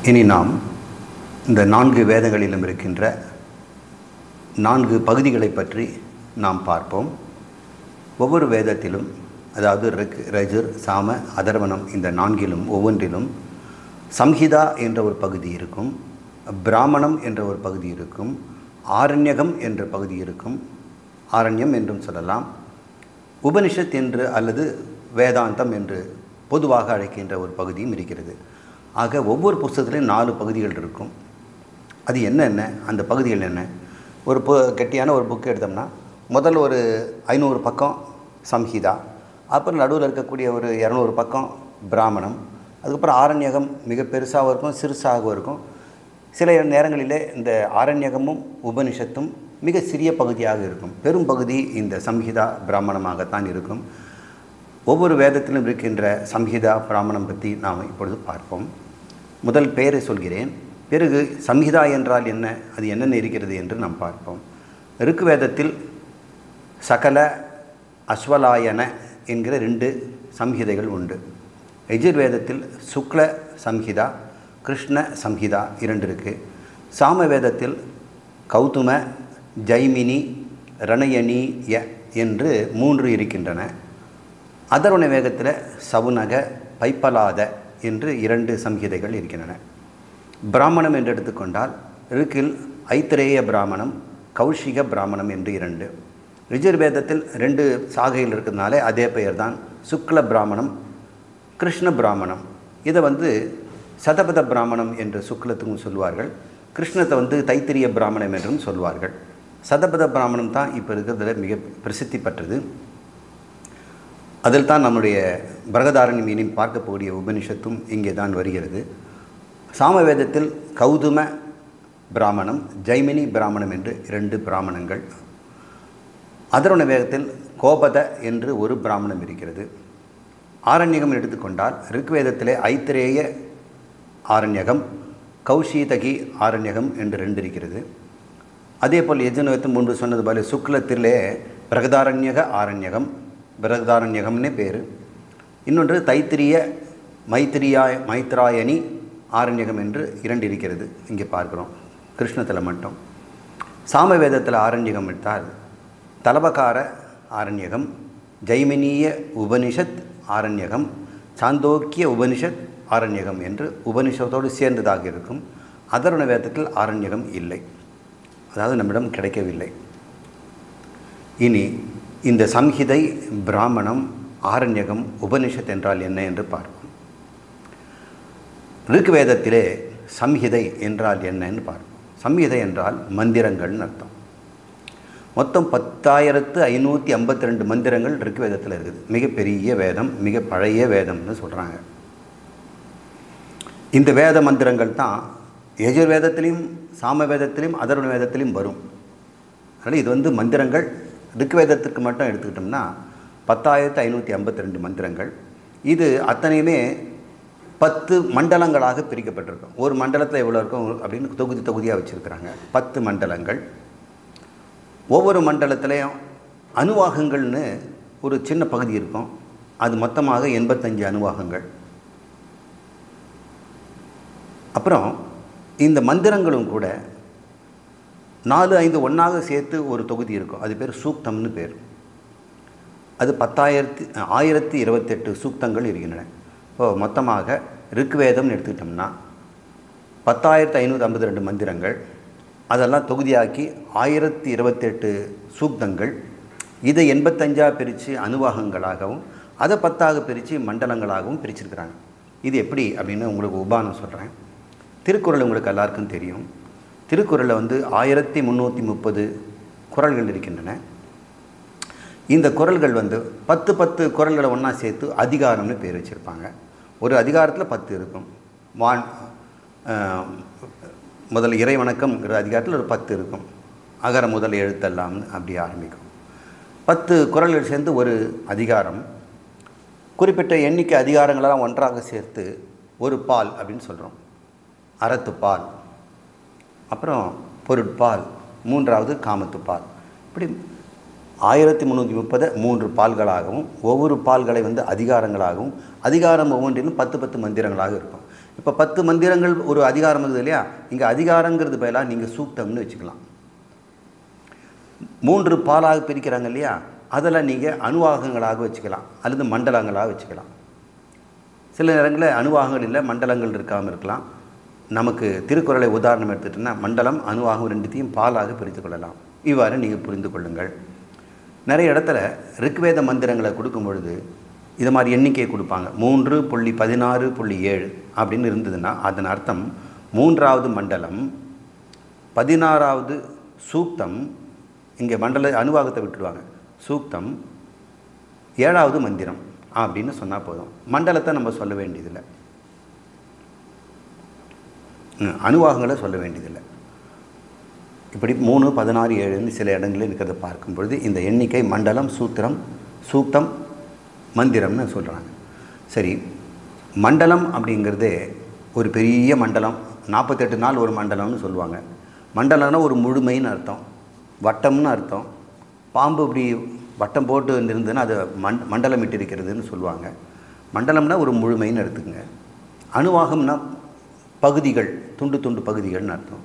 இனி நாம் இந்த 4 வேதங்களிலும் இருக்கின்ற 4 பகுதிகளை பற்றி நாம் பார்ப்போம். ஒவ்வொரு வேதத்திலும், அதாவது ரிக், யஜுர், சாம, அதர்வணம், இந்த 4லும் ஒவ்வொன்றிலும் சம்ஹிதா என்ற ஒரு பகுதி இருக்கும், பிராமணம் என்ற ஒரு பகுதி இருக்கும், ஆரண்யகம் என்ற பகுதி இருக்கும், ஆரண்யம் என்றும் சொல்லலாம், உபனிஷத் என்று அல்லது வேதாந்தம் என்று பொதுவாக அழைக்கின்ற ஒரு பகுதியும் இருக்கிறது. ஆக ஒவ்வொரு புஸ்தகத்திலையும் 4 பகுதிகள் இருக்கும். அது என்னென்ன, அந்த பகுதிகள் என்ன? ஒரு கெட்டியான ஒரு புக்கு எடுத்தோம்னா முதல் ஒரு 500 பக்கம் சம்ஹிதா, அப்புறம் நடுவில் இருக்கக்கூடிய ஒரு 200 பக்கம் பிராமணம், அதுக்கப்புறம் ஆரண்யகம் மிக பெருசாகவும் இருக்கும், சிறுசாகவும் இருக்கும். சில நேரங்களிலே இந்த ஆரண்யகமும் உபனிஷத்தும் மிக சிறிய பகுதியாக இருக்கும். பெரும் பகுதி இந்த சம்ஹிதா பிராமணமாகத்தான் இருக்கும். ஒவ்வொரு வேதத்திலும் இருக்கின்ற சம்ஹிதா பிராமணம் பற்றி நாம் இப்பொழுது பார்ப்போம். முதல் பெயரை சொல்கிறேன், பிறகு சம்ஹிதா என்றால் என்ன, அது என்னென்ன இருக்கிறது என்று நாம் பார்ப்போம். ரிக் வேதத்தில் சகல, அஸ்வலாயன என்கிற 2 சம்ஹிதைகள் உண்டு. யஜுர் வேதத்தில் சுக்ல சம்ஹிதா, கிருஷ்ண சம்ஹிதா 2 இருக்குது. சாம வேதத்தில் கௌதும, ஜைமினி, ரணயனீய என்று 3 இருக்கின்றன. அதர்வண வேதத்தில் சவுனக, பைப்பலாத என்று 2 சம்ஹிதைகள் இருக்கின்றன. பிராமணம் என்று எடுத்துக்கொண்டால் ரிக்கில் ஐத்திரேய பிராமணம், கௌஷிக பிராமணம் என்று 2. யஜுர் வேதத்தில் 2 சாகைகள் இருக்கிறதுனால அதே பெயர் தான், சுக்ல பிராமணம், கிருஷ்ண பிராமணம். இதை சதபத பிராமணம் என்று சுக்லத்துக்கும் சொல்வார்கள், கிருஷ்ணத்தை தைத்திரிய பிராமணம் என்றும் சொல்வார்கள். சதபத பிராமணம் தான் இப்போ இருக்கிறதுல மிக பிரசித்தி பெற்றது. அதில் தான் நம்முடைய பிரகதாரண்யம் இனி பார்க்கக்கூடிய உபனிஷத்தும் இங்கே தான் வருகிறது. சாமவேதத்தில் கௌதும பிராமணம், ஜைமினி பிராமணம் என்று 2 பிராமணங்கள். அதர்வண வேதத்தில் கோபத என்று ஒரு பிராமணம் இருக்கிறது. ஆரண்யகம் எடுத்துக்கொண்டால் ரிக்வேதத்திலே ஐத்திரேய ஆரண்யகம், கௌஷீதகி ஆரண்யகம் என்று 2 இருக்கிறது. அதே போல் யஜுர்வேதம் முன்பு சொன்னது போல சுக்லத்திலே பிரகதாரண்யக ஆரண்யகம், பிரகதாரண்யகம்னே பேர். இன்னொன்று தைத்திரிய மைத்ராயணி ஆரண்யகம் என்று 2 இருக்கிறது. இங்கே பார்க்குறோம் கிருஷ்ணத்தில் மட்டும். சாமவேதத்தில் ஆரண்யகம் எடுத்தால் தலபகார ஆரண்யகம், ஜைமினிய உபனிஷத் ஆரண்யகம், சாந்தோக்கிய உபனிஷத் ஆரண்யகம் என்று உபனிஷத்தோடு சேர்ந்ததாக இருக்கும். அதர்வண வேதத்தில் ஆரண்யகம் இல்லை, அதாவது நம்மிடம் கிடைக்கவில்லை. இனி இந்த சம்ஹிதை, பிராமணம், ஆரண்யகம், உபனிஷத் என்றால் என்ன என்று பார்ப்போம். ரிக் வேதத்திலே சம்ஹிதை என்றால் என்னன்னு பார்ப்போம். சம்ஹிதை என்றால் மந்திரங்கள்னு அர்த்தம். மொத்தம் 10,552 மந்திரங்கள் ரிக் வேதத்தில் இருக்குது. மிகப்பெரிய வேதம், மிக பழைய வேதம்னு சொல்கிறாங்க. இந்த வேத மந்திரங்கள் தான் யஜுர் வேதத்திலையும், சாம வேதத்திலையும், அதர்வண வேதத்திலையும் வரும். அதனால் இது மந்திரங்கள் ரிக் வேதத்துக்கு மட்டும் எடுத்துக்கிட்டோம்னா 10,552 மந்திரங்கள். இது அத்தனையுமே 10 மண்டலங்களாக பிரிக்கப்பட்டிருக்கும். ஒரு மண்டலத்தில் எவ்வளோ இருக்கும் அப்படின்னு தொகுதியாக வச்சுருக்கிறாங்க. 10 மண்டலங்கள். ஒவ்வொரு மண்டலத்திலையும் அணுவாகங்கள்னு ஒரு சின்ன பகுதி இருக்கும். அது மொத்தமாக 85 அணுவாகங்கள். அப்புறம் இந்த மந்திரங்களும் கூட 4, 5 ஒன்றாக சேர்த்து ஒரு தொகுதி இருக்கும். அது பேர் சூக்தம்னு பேர். அது 1028 சூக்தங்கள் இருக்கின்றன. இப்போது மொத்தமாக ரிக்வேதம்னு எடுத்துக்கிட்டோம்னா 10,552 மந்திரங்கள், அதெல்லாம் தொகுதியாக்கி 1028 சூக்தங்கள். இதை 85ஆக பிரித்து அணுவாகங்களாகவும், அதை 10ஆக பிரித்து மண்டலங்களாகவும் பிரிச்சிருக்கிறாங்க. இது எப்படி அப்படின்னு உங்களுக்கு உபானம் சொல்கிறேன். திருக்குறள் உங்களுக்கு எல்லாருக்கும் தெரியும். திருக்குறளில் 1330 குறள்கள் இருக்கின்றன. இந்த குறள்கள் 10 குறள்களை ஒன்றா சேர்த்து அதிகாரம்னு பேர் வச்சுருப்பாங்க. ஒரு அதிகாரத்தில் 10 இருக்கும். முதல் இறை வணக்கம்ங்கிற அதிகாரத்தில் ஒரு 10 இருக்கும். அகர முதல் எழுத்தெல்லாம் அப்படி ஆரம்பிக்கும். 10 குறள்கள் சேர்ந்து ஒரு அதிகாரம். குறிப்பிட்ட எண்ணிக்கை அதிகாரங்களெல்லாம் ஒன்றாக சேர்த்து ஒரு பால் அப்படின்னு சொல்கிறோம். அறத்துப்பால், அப்புறம் பொருட்பால், 3வது காமத்துப்பால். இப்படி 1330 3 பால்களாகவும் ஒவ்வொரு பால்களை வந்து அதிகாரங்களாகவும் அதிகாரம் ஒவ்வொன்றிலும் 10 மந்திரங்களாக இருக்கும். இப்போ 10 மந்திரங்கள் ஒரு அதிகாரம் இருக்குது இல்லையா, இங்கே அதிகாரங்கிறது பதிலாக நீங்கள் சூக்தம்னு வச்சுக்கலாம். 3 பாலாக பிரிக்கிறாங்க இல்லையா, அதில் நீங்கள் அணுவாகங்களாக வச்சுக்கலாம் அல்லது மண்டலங்களாக வச்சுக்கலாம். சில நேரங்களில் அணுவாகங்கள் இல்லை, மண்டலங்கள் இருக்காமல் இருக்கலாம். நமக்கு திருக்குறளை உதாரணம் எடுத்துகிட்டோன்னா மண்டலம் அணுவாகம் ரெண்டுத்தையும் பாலாக பிரித்து கொள்ளலாம். இவ்வாறு நீங்கள் புரிந்து கொள்ளுங்கள். நிறைய இடத்துல ரிக்வேத மந்திரங்களை கொடுக்கும் பொழுது இது மாதிரி எண்ணிக்கையை கொடுப்பாங்க. 3.16.7 அப்படின்னு இருந்ததுன்னா அதன் அர்த்தம் 3வது மண்டலம் 16வது சூக்தம். இங்கே மண்டல அணுவாகத்தை விட்டுடுவாங்க. சூக்தம் 7வது மந்திரம் அப்படின்னு சொன்னால் போதும். மண்டலத்தை நம்ம சொல்ல வேண்டியதில்லை, அணுவாகங்களை சொல்ல வேண்டியதில்லை. இப்படி 3, 16, 7 சில இடங்களில் இருக்கிறத பார்க்கும் பொழுது இந்த எண்ணிக்கை மண்டலம், சூத்திரம், சூக்தம், மந்திரம்னு சொல்கிறாங்க. சரி, மண்டலம் அப்படிங்கிறதே ஒரு பெரிய மண்டலம், 48 நாள் ஒரு மண்டலம்னு சொல்லுவாங்க. மண்டலம்னா ஒரு முழுமைன்னு அர்த்தம், வட்டம்னு அர்த்தம். பாம்பு இப்படி வட்டம் போட்டு இருந்ததுன்னா அது மண்டலம் இட்டிருக்கிறதுன்னு சொல்லுவாங்க. மண்டலம்னா ஒரு முழுமைன்னு எடுத்துக்கங்க. அணுவாகம்னா பகுதிகள், துண்டு துண்டு பகுதிகள்னு அர்த்தம்.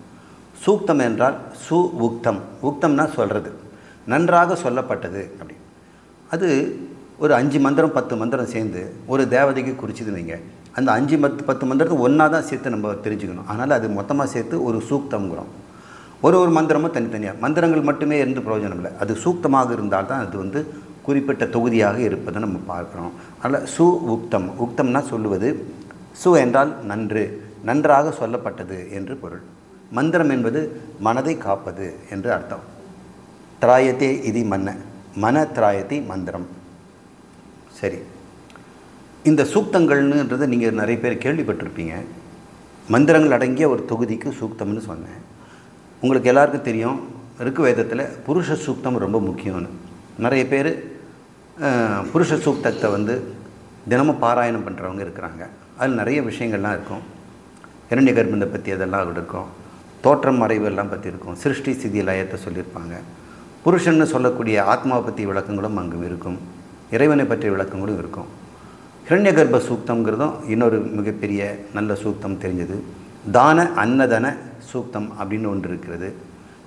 சூக்தம் என்றால் சு உக்தம். உக்தம்னா சொல்கிறது, நன்றாக சொல்லப்பட்டது அப்படி. அது ஒரு 5 மந்திரம் 10 மந்திரம் சேர்ந்து ஒரு தேவதைக்கு குறிச்சிது வைங்க. அந்த 5, 10 மந்திரத்தை ஒன்றா தான் சேர்த்து நம்ம தெரிஞ்சுக்கணும். அதனால் அது மொத்தமாக சேர்த்து ஒரு சூக்தம்ங்கிறோம். ஒரு மந்திரமும் தனித்தனியாக, மந்திரங்கள் மட்டுமே இருந்து பிரயோஜனம் இல்லை. அது சூக்தமாக இருந்தால் தான் அது வந்து குறிப்பிட்ட தொகுதியாக இருப்பதை நம்ம பார்க்குறோம். அதனால் சு உக்தம். உக்தம்னா சொல்லுவது, சு என்றால் நன்று, நன்றாக சொல்லப்பட்டது என்று பொருள். மந்திரம் என்பது மனதை காப்பது என்று அர்த்தம். திராயத்தே இது மன திராயத்தி மந்திரம். சரி, இந்த சூக்தங்கள்ன்றதை நீங்கள் நிறைய பேர் கேள்விப்பட்டிருப்பீங்க. மந்திரங்கள் அடங்கிய ஒரு தொகுதிக்கு சூக்தம்னு சொன்னேன். உங்களுக்கு எல்லாருக்கும் தெரியும், ரிக்வேதத்தில் புருஷ சூக்தம் ரொம்ப முக்கியம்னு. நிறைய பேர் புருஷ சூக்தத்தை வந்து தினமும் பாராயணம் பண்ணுறவங்க இருக்கிறாங்க. அதில் நிறைய விஷயங்கள்லாம் இருக்கும். இரண்ய கர்ப்பத்தை பற்றி அதெல்லாம் இருக்கும், தோற்றம் மறைவு எல்லாம் பற்றி இருக்கும், சிருஷ்டி சிதி லயத்தை சொல்லியிருப்பாங்க. புருஷன்னு சொல்லக்கூடிய ஆத்மாவை பற்றி விளக்கங்களும் அங்கு இருக்கும், இறைவனை பற்றிய விளக்கங்களும் இருக்கும். இரண்ய கர்ப்ப சூக்தங்கிறதும் இன்னொரு மிகப்பெரிய நல்ல சூக்தம் தெரிஞ்சது. தான அன்னதன சூக்தம் அப்படின்னு ஒன்று இருக்கிறது.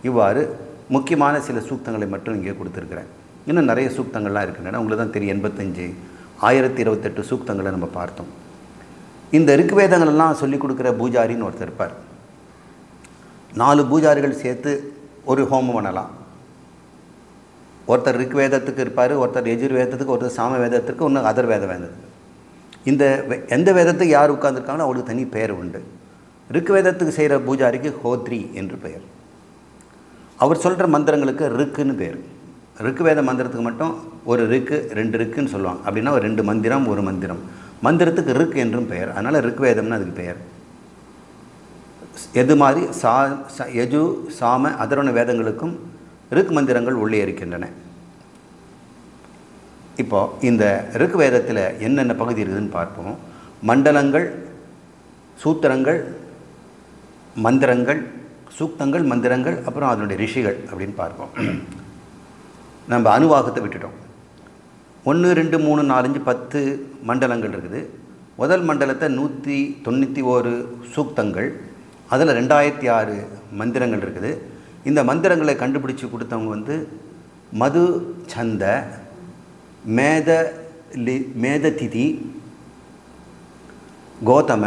இவ்வாறு முக்கியமான சில சூக்தங்களை மட்டும் இங்கே கொடுத்துருக்குறேன். இன்னும் நிறைய சூக்தங்கள்லாம் இருக்கின்றன. உங்களுக்கு தான் தெரியும், 85 1028 சூக்தங்களை நம்ம பார்த்தோம். இந்த ரிக்வேதங்களெல்லாம் சொல்லிக் கொடுக்குற பூஜாரின்னு ஒருத்தர் இருப்பார். 4 பூஜாரிகள் சேர்த்து ஒரு ஹோமம் பண்ணலாம். ஒருத்தர் ரிக்வேதத்துக்கு இருப்பார், ஒருத்தர் யஜுர்வேதத்துக்கு, ஒருத்தர் சாம வேதத்துக்கு, ஒன்று அதர் வேதத்துக்கு. இந்த எந்த வேதத்துக்கு யார் உட்கார்ந்துருக்காங்களோ அவருக்கு தனி பெயர் உண்டு. ரிக்வேதத்துக்கு செய்கிற பூஜாரிக்கு ஹோத்ரி என்று பெயர். அவர் சொல்கிற மந்திரங்களுக்கு ரிக்குன்னு பேர். ரிக்வேத மந்திரத்துக்கு மட்டும் ஒரு ரிக்கு 2 ரிக்குன்னு சொல்லுவாங்க. அப்படின்னா ஒரு 2 மந்திரம், ஒரு மந்திரம். மந்திரத்துக்கு ரிக் என்றும் பெயர். அதனால் ரிக்வேதம்னு அதுக்கு பெயர். எது மாதிரி யஜு சாம அதர்வண வேதங்களுக்கும் ரிக் மந்திரங்கள் உள்ளே இருக்கின்றன. இப்போது இந்த ரிக் வேதத்தில் என்னென்ன பகுதி இருக்குதுன்னு பார்ப்போம். மண்டலங்கள், சூத்திரங்கள், மந்திரங்கள், சூக்தங்கள், மந்திரங்கள், அப்புறம் அதனுடைய ரிஷிகள் அப்படின்னு பார்ப்போம். நம்ம அணுவாகத்தை விட்டுட்டோம். 1, 2, 3, 4, 5, 10 மண்டலங்கள் இருக்குது. முதல் மண்டலத்தை 191 சூக்தங்கள், அதில் 2006 மந்திரங்கள் இருக்குது. இந்த மந்திரங்களை கண்டுபிடிச்சி கொடுத்தவங்க வந்து மது சந்த, மேததிதி, கௌதம,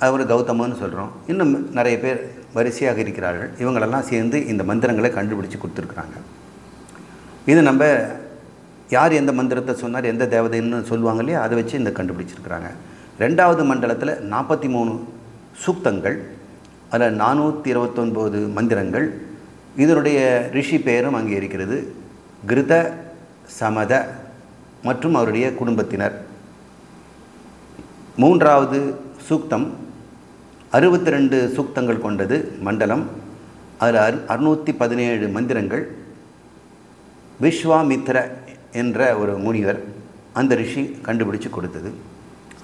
அவர் கௌதமன்னு சொல்கிறோம். இன்னும் நிறைய பேர் வரிசையாக இருக்கிறார்கள். இவங்களெல்லாம் சேர்ந்து இந்த மந்திரங்களை கண்டுபிடிச்சி கொடுத்துருக்குறாங்க. இது நம்ம யார் எந்த மந்திரத்தை சொன்னார், எந்த தேவதைன்னு சொல்லுவாங்க இல்லையா, அதை வச்சு இந்த கண்டுபிடிச்சிருக்கிறாங்க. 2வது மண்டலத்தில் 43 சூக்தங்கள், அதில் 429 மந்திரங்கள். இதனுடைய ரிஷி பெயரும் அங்கே இருக்கிறது, கிருத சமத மற்றும் அவருடைய குடும்பத்தினர். 3வது சூக்தம் 62 சூக்தங்கள் கொண்டது மண்டலம். அதில் 617 மந்திரங்கள். விஸ்வாமித்ர என்ற ஒரு முனிவர், அந்த ரிஷி கண்டுபிடிச்சு கொடுத்தது.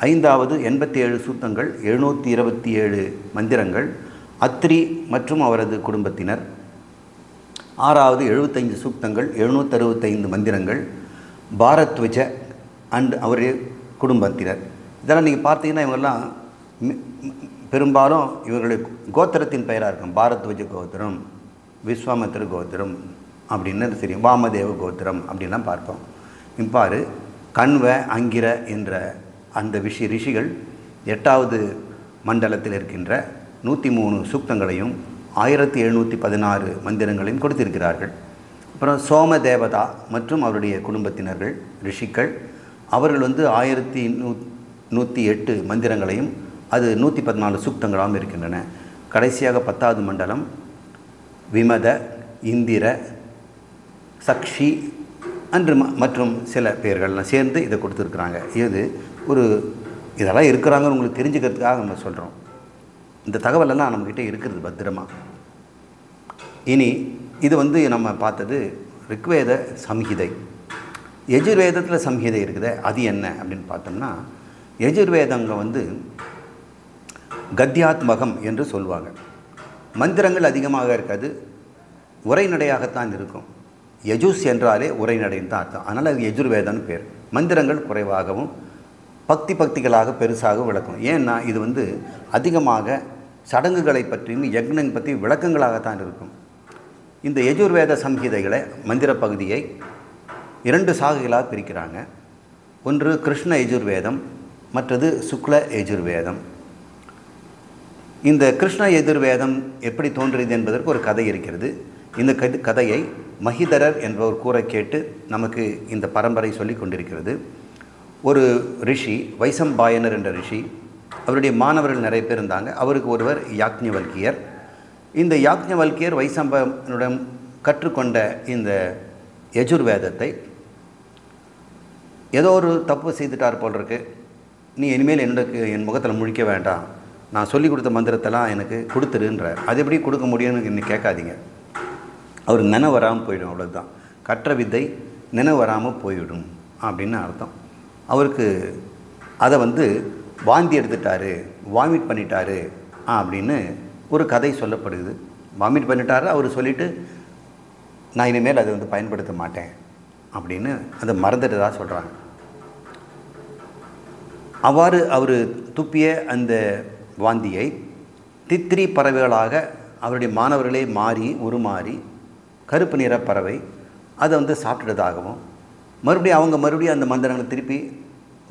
5வது 87 சூக்தங்கள், 727 மந்திரங்கள், அத்ரி மற்றும் அவரது குடும்பத்தினர். 6வது 75 சூக்தங்கள், 765 மந்திரங்கள், பாரத்வஜ அண்ட் அவருடைய குடும்பத்தினர். இதெல்லாம் நீங்கள் பார்த்தீங்கன்னா இவங்கெல்லாம் பெரும்பாலும் இவர்களுடைய கோத்திரத்தின் பெயராக இருக்கும். பாரத்வஜ கோத்திரம், விஸ்வாமித்திர கோத்திரம் அப்படின்னு தெரியும், வாமதேவ கோத்திரம் அப்படின்லாம் பார்ப்போம். இப்பாரு கண்வ அங்கிர என்ற அந்த ரிஷிகள் 8வது மண்டலத்தில் இருக்கின்ற 103 சூக்தங்களையும் 1716 மந்திரங்களையும் கொடுத்திருக்கிறார்கள். அப்புறம் சோம தேவதா மற்றும் அவருடைய குடும்பத்தினர்கள் ரிஷிகள், அவர்கள் 1108 மந்திரங்களையும் அது 114 சூக்தங்களாகவும் இருக்கின்றன. கடைசியாக 10வது மண்டலம் விமத, இந்திர, சக்ஷி அன்று மற்றும் சில பெயர்கள்லாம் சேர்ந்து இதை கொடுத்துருக்குறாங்க. இதெல்லாம் இருக்கிறாங்கன்னு உங்களுக்கு தெரிஞ்சுக்கிறதுக்காக நம்ம சொல்கிறோம். இந்த தகவலெல்லாம் நம்மக்கிட்ட இருக்கிறது பத்திரமா. இனி இது நம்ம பார்த்தது ரிக்வேத சம்ஹிதை. யஜுர்வேதத்தில் சம்ஹிதை இருக்குது. அது என்ன அப்படின்னு பார்த்தோம்னா, யஜுர்வேதங்க கத்தியாத்மகம் என்று சொல்லுவாங்க. மந்திரங்கள் அதிகமாக இருக்காது, உரைநடையாகத்தான் இருக்கும். யஜுஸ் என்றாலே உரைநடைன்னு தான் அர்த்தம். அதனால் அது யஜுர்வேதம்னு பேர். மந்திரங்கள் குறைவாகவும் பக்திகளாக பெருசாக விளக்கும். ஏன்னா இது அதிகமாக சடங்குகளை பற்றியும் யக்னம் பற்றி விளக்கங்களாகத்தான் இருக்கும். இந்த யஜுர்வேத சம்ஹிதைகளை மந்திர பகுதியை 2 சாகைகளாக பிரிக்கிறாங்க. ஒன்று கிருஷ்ண யஜுர்வேதம், மற்றது சுக்ல யஜுர்வேதம். இந்த கிருஷ்ண யஜுர்வேதம் எப்படி தோன்றியது என்பதற்கு ஒரு கதை இருக்கிறது. இந்த கதையை மஹிதரர் என்பவர் கூற கேட்டு நமக்கு இந்த பரம்பரை சொல்லி கொண்டிருக்கிறது. ஒரு ரிஷி, வைசம்பாயனர் என்ற ரிஷி, அவருடைய மாணவர்கள் நிறைய பேர் இருந்தாங்க. அவருக்கு ஒருவர் யாக்ஞவல்கியர். இந்த யாக்ஞவல்கியர் வைசம்பனிடம் கற்றுக்கொண்ட இந்த யஜுர்வேதத்தை ஏதோ ஒரு தப்பு செய்துட்டார் போல் இருக்கு, நீ இனிமேல் என் முகத்தில் முழிக்க வேண்டாம், நான் சொல்லி கொடுத்த மந்திரத்தெல்லாம் எனக்கு கொடுத்துருன்றார். அது எப்படி கொடுக்க முடியும்னு இன்னும் கேட்காதீங்க. அவர் நினைவு வராமல் போயிடும், அவ்வளோதான். கற்ற வித்தை நினைவு வராமல் போயிடும் அப்படின்னு அர்த்தம். அவருக்கு அதை வாந்தி எடுத்துட்டாரு, வாமிட் பண்ணிட்டாரு அப்படின்னு ஒரு கதை சொல்லப்படுது. வாமிட் பண்ணிட்டாரு அவர் சொல்லிவிட்டு, நான் இனிமேல் அதை பயன்படுத்த மாட்டேன் அப்படின்னு அதை மறந்துட்டதாக சொல்கிறாங்க. அவ்வாறு அவர் துப்பிய அந்த வாந்தியை தித்திரி பறவைகளாக அவருடைய மாணவர்களே உருமாறி கருப்பு நிற பறவை அதை சாப்பிட்டதாகவும் மறுபடியும் அந்த மந்திரங்களை திருப்பி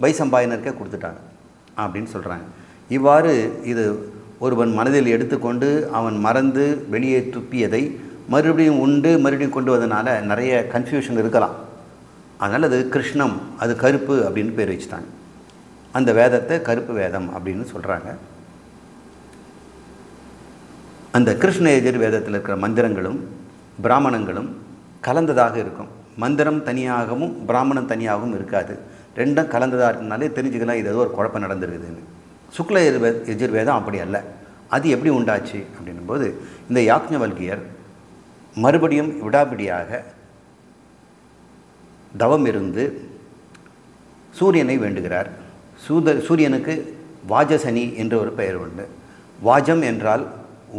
வைசம்பாயனருக்கே கொடுத்துட்டாங்க அப்படின்னு சொல்கிறாங்க. இவ்வாறு இது ஒருவன் மனதில் எடுத்துக்கொண்டு அவன் மறந்து வெளியே துப்பியதை மறுபடியும் உண்டு மறுபடியும் கொண்டு வந்தனால நிறைய கன்ஃபியூஷன் இருக்கலாம். அதனால் அது கிருஷ்ணம், அது கருப்பு அப்படின்னு பேர் வச்சுட்டாங்க. அந்த வேதத்தை கருப்பு வேதம் அப்படின்னு சொல்கிறாங்க. அந்த கிருஷ்ண யஜுர் வேதத்தில் இருக்கிற மந்திரங்களும் பிராமணங்களும் கலந்ததாக இருக்கும். மந்திரம் தனியாகவும் பிராமணம் தனியாகவும் இருக்காது. ரெண்டும் கலந்ததாக இருக்கனாலே தெரிஞ்சுக்கலாம் இது ஏதோ ஒரு குழப்பம் நடந்துருக்குதுன்னு. சுக்ல யஜுர்வேதம் அப்படி அல்ல. அது எப்படி உண்டாச்சு அப்படின்னும்போது, இந்த யாக்ஞவல்கியர் மறுபடியும் விடாபிடியாக தவம் இருந்து சூரியனை வேண்டுகிறார். சூரியனுக்கு வாஜசனி என்ற ஒரு பெயர் உண்டு. வாஜம் என்றால்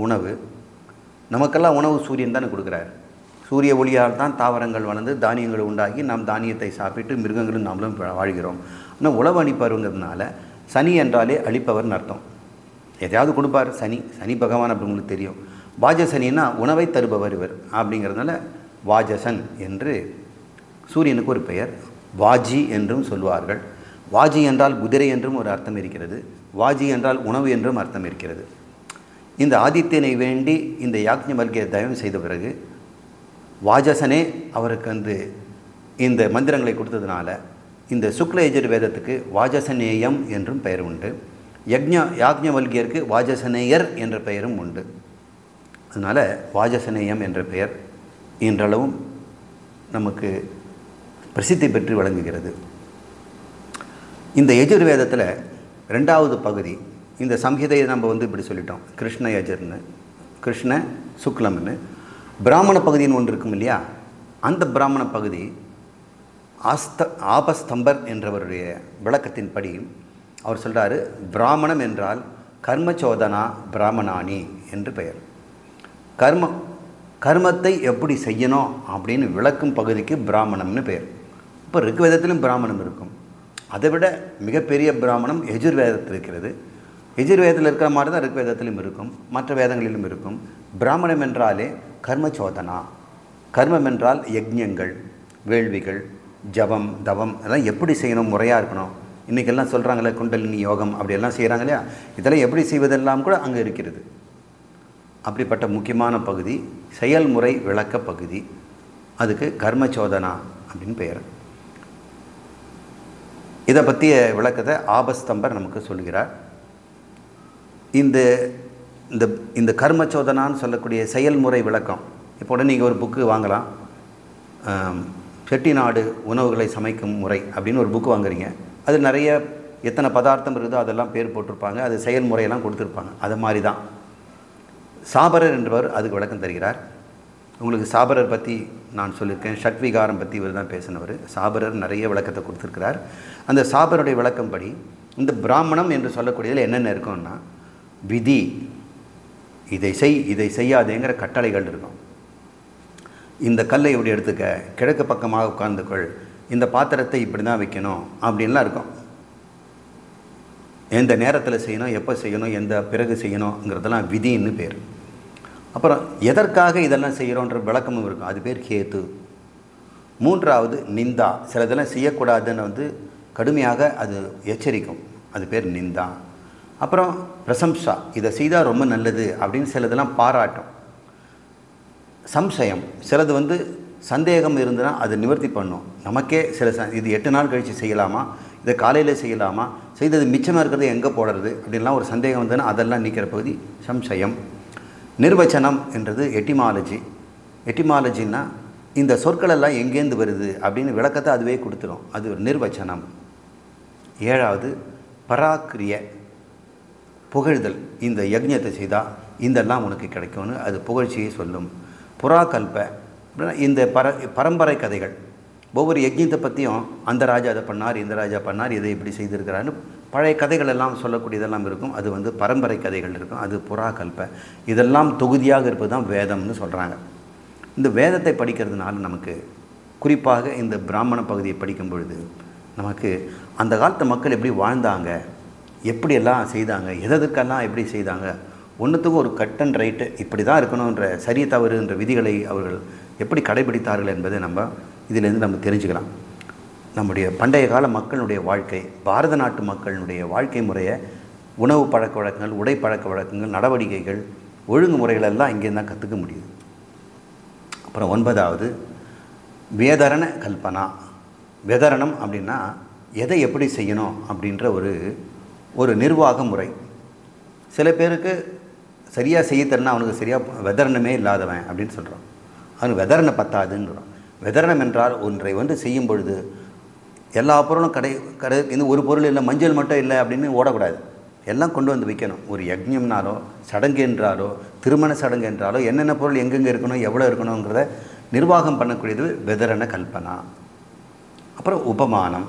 உணவு. நமக்கெல்லாம் உணவு சூரியன் தானே கொடுக்குறார். சூரிய ஒளியால் தான் தாவரங்கள் வளர்ந்து தானியங்கள் உண்டாகி நாம் தானியத்தை சாப்பிட்டு மிருகங்களும் நாமளும் வாழ்கிறோம். ஆனால் உழவு அளிப்பவருங்கிறதுனால சனி என்றாலே அளிப்பவர்னு அர்த்தம். எதையாவது கொடுப்பார் சனி பகவான் அப்படி உங்களுக்கு தெரியும். வாஜசனின்னா உணவை தருபவர் இவர் அப்படிங்கிறதுனால வாஜசன் என்று சூரியனுக்கு ஒரு பெயர். வாஜி என்றும் சொல்வார்கள். வாஜி என்றால் குதிரை என்றும் ஒரு அர்த்தம் இருக்கிறது. வாஜி என்றால் உணவு என்றும் அர்த்தம் இருக்கிறது. இந்த ஆதித்யனை வேண்டி இந்த யாக்ஞவல்கியர் தயவு செய்த பிறகு வாஜசனே அவருக்கு இந்த மந்திரங்களை கொடுத்ததுனால இந்த சுக்ல யஜுர் வேதத்துக்கு வாஜசநேயம் என்றும் பெயர் உண்டு. யாக்ஞவல்கியருக்கு வாஜசநேயர் என்ற பெயரும் உண்டு. அதனால் வாஜசநேயம் என்ற பெயர் இன்றளவும் நமக்கு பிரசித்தி பெற்று விளங்குகிறது. இந்த யஜுர்வேதத்தில் 2வது பகுதி, இந்த சம்ஹிதையை நம்ம இப்படி சொல்லிட்டோம், கிருஷ்ண யஜுர்னு, கிருஷ்ண சுக்லம்னு. பிராமண பகுதின்னு ஒன்று இருக்கும் இல்லையா, அந்த பிராமண பகுதி ஆபஸ்தம்பர் என்றவருடைய விளக்கத்தின்படி அவர் சொல்கிறாரு, பிராமணம் என்றால் கர்மச்சோதனா பிராமணானி என்று பெயர். கர்மத்தை எப்படி செய்யணும் அப்படின்னு விளக்கும் பகுதிக்கு பிராமணம்னு பேர். இப்போ ரிக்வேதத்திலும் பிராமணம் இருக்கும். அதை விட மிகப்பெரிய பிராமணம் யஜுர்வேதத்தில் இருக்கிறது. யஜுர்வேதத்தில் இருக்கிற மாதிரி தான் ரிக்வேதத்திலும் இருக்கும், மற்ற வேதங்களிலும் இருக்கும். பிராமணம் என்றாலே கர்மச்சோதனா. கர்மம் என்றால் யஜ்ஞங்கள், வேள்விகள், ஜபம், தவம் அதெல்லாம் எப்படி செய்யணும், முறையாக இருக்கணும். இன்றைக்கெல்லாம் சொல்கிறாங்களே குண்டலினி யோகம் அப்படியெல்லாம் செய்கிறாங்க இல்லையா, இதெல்லாம் எப்படி செய்வதெல்லாம் கூட அங்கே இருக்கிறது. அப்படிப்பட்ட முக்கியமான பகுதி செயல்முறை விளக்க பகுதி. அதுக்கு கர்மச்சோதனா அப்படின்னு பெயர். இதை பற்றிய விளக்கத்தை ஆபஸ்தம்பர் நமக்கு சொல்கிறார். இந்த இந்த இந்த கர்மச்சோதனான்னு சொல்லக்கூடிய செயல்முறை விளக்கம். இப்போ உடனே நீங்கள் ஒரு புக்கு வாங்கலாம், செட்டிநாடு உணவுகளை சமைக்கும் முறை அப்படின்னு ஒரு புக்கு வாங்குறீங்க. அது நிறைய எத்தனை பதார்த்தம் இருக்குதோ அதெல்லாம் பேர் போட்டிருப்பாங்க, அது செயல்முறையெல்லாம் கொடுத்துருப்பாங்க. அது மாதிரி தான் சாபரர் என்பவர் அதுக்கு விளக்கம் தருகிறார். உங்களுக்கு சாபரர் பற்றி நான் சொல்லியிருக்கேன், ஷட்விகாரம் பற்றி இவர் தான் பேசினவர். சாபரர் நிறைய விளக்கத்தை கொடுத்துருக்கிறார். அந்த சாபருடைய விளக்கம்படி இந்த பிராமணம் என்று சொல்லக்கூடியதில் என்னென்ன இருக்கும்னா, விதி, இதை செய் இதை செய்யாதேங்கிற கட்டளைகள் இருக்கும். இந்த கல்லை இப்படி எடுத்துக்க, கிழக்கு பக்கமாக உட்கார்ந்துக்கொள், இந்த பாத்திரத்தை இப்படி தான் வைக்கணும் அப்படின்லாம் இருக்கும். எந்த நேரத்தில் செய்யணும், எப்போ செய்யணும், எந்த பிறகு செய்யணுங்கிறதெல்லாம் விதின்னு பேர். அப்புறம் எதற்காக இதெல்லாம் செய்கிறோன்ற விளக்கமும் இருக்கும், அது பேர் ஹேத்து. மூன்றாவது நிந்தா, சில இதெல்லாம் செய்யக்கூடாதுன்னு கடுமையாக அது எச்சரிக்கும், அது பேர் நிந்தா. அப்புறம் பிரசம்சா, இதை செய்தால் ரொம்ப நல்லது அப்படின்னு சிலதெல்லாம் பாராட்டும். சம்சயம், சிலது சந்தேகம் இருந்ததுன்னா அதை நிவர்த்தி பண்ணும். நமக்கே சில இது 8 நாள் கழித்து செய்யலாமா, இதை காலையில் செய்யலாமா, செய்தது மிச்சமாக இருக்கிறது எங்கே போடுறது அப்படின்லாம் ஒரு சந்தேகம் வந்ததுன்னா அதெல்லாம் நீக்கிற பகுதி சம்சயம். நிர்வச்சனம் என்றது எட்டிமாலஜி. எட்டிமாலஜின்னா இந்த சொற்களெல்லாம் எங்கேருந்து வருது அப்படின்னு விளக்கத்தை அதுவே கொடுத்துரும், அது ஒரு நிர்வச்சனம். ஏழாவது பராக்கிரிய, புகழ்தல். இந்த யஜ்ஞத்தை செய்தால் இதெல்லாம் உனக்கு கிடைக்கும்னு அது புகழ்ச்சியை சொல்லும். புறாகல்ப, இந்த பரம்பரை கதைகள். ஒவ்வொரு யஜ்ஞத்தை பற்றியும் அந்த ராஜா அதை பண்ணார், இந்த ராஜா பண்ணார், இதை இப்படி செய்திருக்கிறான்னு பழைய கதைகள் எல்லாம் சொல்லக்கூடியதெல்லாம் இருக்கும். அது பரம்பரை கதைகள் இருக்கும், அது புறாகல்ப. இதெல்லாம் தொகுதியாக இருப்பது தான் வேதம்னு சொல்கிறாங்க. இந்த வேதத்தை படிக்கிறதுனால நமக்கு குறிப்பாக இந்த பிராமண பகுதியை படிக்கும் பொழுது நமக்கு அந்த காலத்து மக்கள் எப்படி வாழ்ந்தாங்க, எப்படியெல்லாம் செய்தாங்க, எதற்கெல்லாம் எப்படி செய்தாங்க, ஒன்றுத்துக்கும் ஒரு கட் அண்ட் ரைட்டு இப்படி தான் இருக்கணுன்ற சரி தவறுன்ற விதிகளை அவர்கள் எப்படி கடைபிடித்தார்கள் என்பதை நம்ம இதிலேருந்து நம்ம தெரிஞ்சுக்கலாம். நம்முடைய பண்டைய கால மக்களுடைய வாழ்க்கை, பாரத நாட்டு மக்களுடைய வாழ்க்கை முறையை, உணவு பழக்க வழக்கங்கள், உடை பழக்க வழக்கங்கள், நடவடிக்கைகள், ஒழுங்குமுறைகள் எல்லாம் இங்கேருந்து தான் கற்றுக்க முடியுது. அப்புறம் 9வது வேதரண கல்பனா. வேதரணம் அப்படின்னா எதை எப்படி செய்யணும் அப்படின்ற ஒரு நிர்வாக முறை. சில பேருக்கு சரியாக செய்யத்தரனா அவனுக்கு சரியாக வெதரணமே இல்லாதவன் அப்படின்னு சொல்கிறான், அவனுக்கு வெதரணை பத்தாதுன்றான். வெதரணம் என்றால் ஒன்றை செய்யும் பொழுது எல்லா பொருளும் கடை இந்த ஒரு பொருள் இல்லை, மஞ்சள் மட்டும் இல்லை அப்படின்னு ஓடக்கூடாது, எல்லாம் கொண்டு வந்து வைக்கணும். ஒரு யஜ்ஞம்னாலோ சடங்கு என்றாலோ திருமண சடங்கு என்றாலோ என்னென்ன பொருள் எங்கெங்கே இருக்கணும், எவ்வளோ இருக்கணுங்கிறத நிர்வாகம் பண்ணக்கூடியது வெதரண கல்பனா. அப்புறம் உபமானம்.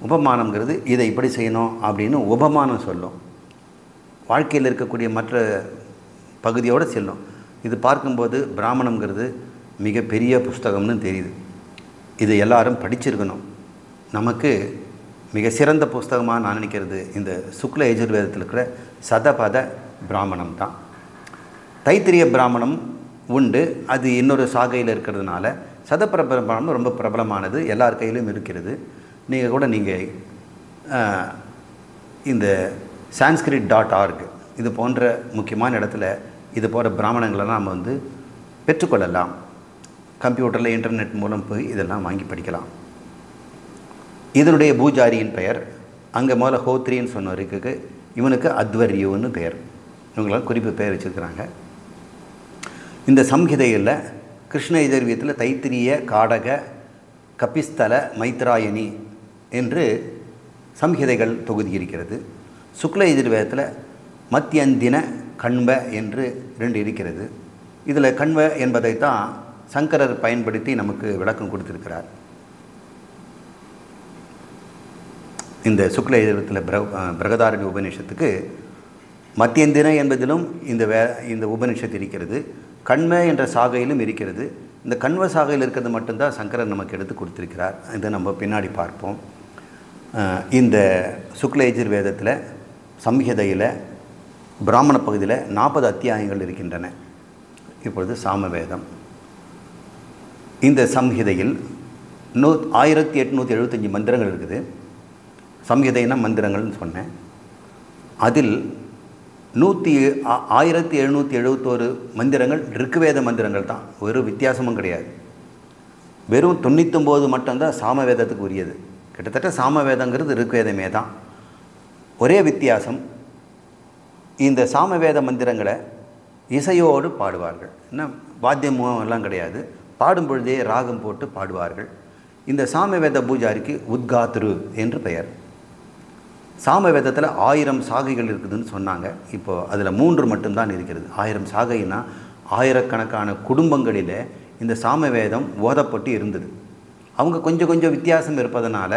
உபமானங்கிறது இதை இப்படி செய்யணும் அப்படின்னு உபமானம் சொல்லும், வாழ்க்கையில் இருக்கக்கூடிய மற்ற பகுதியோடு செல்லும். இது பார்க்கும்போது பிராமணங்கிறது மிகப்பெரிய புஸ்தகம்னு தெரியுது. இது எல்லாரும் படிச்சிருக்கணும். நமக்கு மிக சிறந்த புஸ்தகமாக நான் நினைக்கிறது இந்த சுக்ல யஜுர்வேதத்தில் இருக்கிற சதபத பிராமணம் தான். தைத்திரிய பிராமணம் உண்டு, அது இன்னொரு சாகையில் இருக்கிறதுனால சதபர பிராமணம் ரொம்ப பிரபலமானது, எல்லார் கையிலும் இருக்கிறது. நீங்கள் கூட இந்த sanskrit.org இது போன்ற முக்கியமான இடத்துல இது போன்ற பிராமணங்களெல்லாம் நம்ம பெற்றுக்கொள்ளலாம். கம்ப்யூட்டரில் இன்டர்நெட் மூலம் போய் இதெல்லாம் வாங்கி படிக்கலாம். இதனுடைய பூஜாரியின் பெயர், அங்கே முதல்ல ஹோத்ரின்னு சொன்னவருக்கு இவனுக்கு அத்வர்யுன்னு பெயர், இவங்களாம் குறிப்பு பெயர் வச்சுருக்கிறாங்க. இந்த சம்ஹிதையில் கிருஷ்ண யஜுர்வேதத்தில் தைத்திரிய, காடக, கபிஸ்தல, மைத்ராயணி என்று சம்ஹிதைகள் தொகுதி இருக்கிறது. சுக்ல யஜுர்வேதத்தில் மத்தியந்தின, கண்வ என்று 2 இருக்கிறது. இதில் கண்வ என்பதைத்தான் சங்கரர் பயன்படுத்தி நமக்கு விளக்கம் கொடுத்திருக்கிறார். இந்த சுக்ல யஜுர்வேதத்தில் பிரகதாரண்ய உபநிஷத்துக்கு மத்தியந்தின என்பதிலும் இந்த உபநிஷத்து இருக்கிறது. கண்ம என்ற சாகையிலும் இருக்கிறது. இந்த கண்வ சாகையில் இருக்கிறது மட்டும்தான் சங்கரர் நமக்கு எடுத்து கொடுத்திருக்கிறார். இதை நம்ம பின்னாடி பார்ப்போம். இந்த சுக்ல யஜுர்வேதத்தில் சம்ஹிதையில் பிராமண பகுதியில் 40 அத்தியாயங்கள் இருக்கின்றன. இப்பொழுது சாமவேதம். இந்த சம்ஹிதையில் 1875 மந்திரங்கள் இருக்குது. சம்ஹிதைனா மந்திரங்கள்னு சொன்னேன். அதில் 1771 மந்திரங்கள் ரிக்வேத மந்திரங்கள் தான். ஒரு வித்தியாசமும் கிடையாது. வெறும் 99 மட்டும்தான் சாமவேதத்துக்கு உரியது. கிட்டத்தட்ட சாமவேதங்கிறது ரிக்வேதமே தான். ஒரே வித்தியாசம், இந்த சாமவேத மந்திரங்களை இசையோடு பாடுவார்கள். என்ன வாத்தியமும் எல்லாம் கிடையாது. பாடும் பொழுதே ராகம் போட்டு பாடுவார்கள். இந்த சாமவேத பூஜாரிக்கு உத்காத்ரு என்று பெயர். சாமவேதத்தில் 1000 சாகைகள் இருக்குதுன்னு சொன்னாங்க. இப்போது அதில் 3 மட்டும்தான் இருக்கிறது. 1000 சாகைன்னா ஆயிரக்கணக்கான குடும்பங்களில் இந்த சாமவேதம் ஓதப்பட்டு இருந்தது. அவங்க கொஞ்சம் கொஞ்சம் வித்தியாசம் இருப்பதனால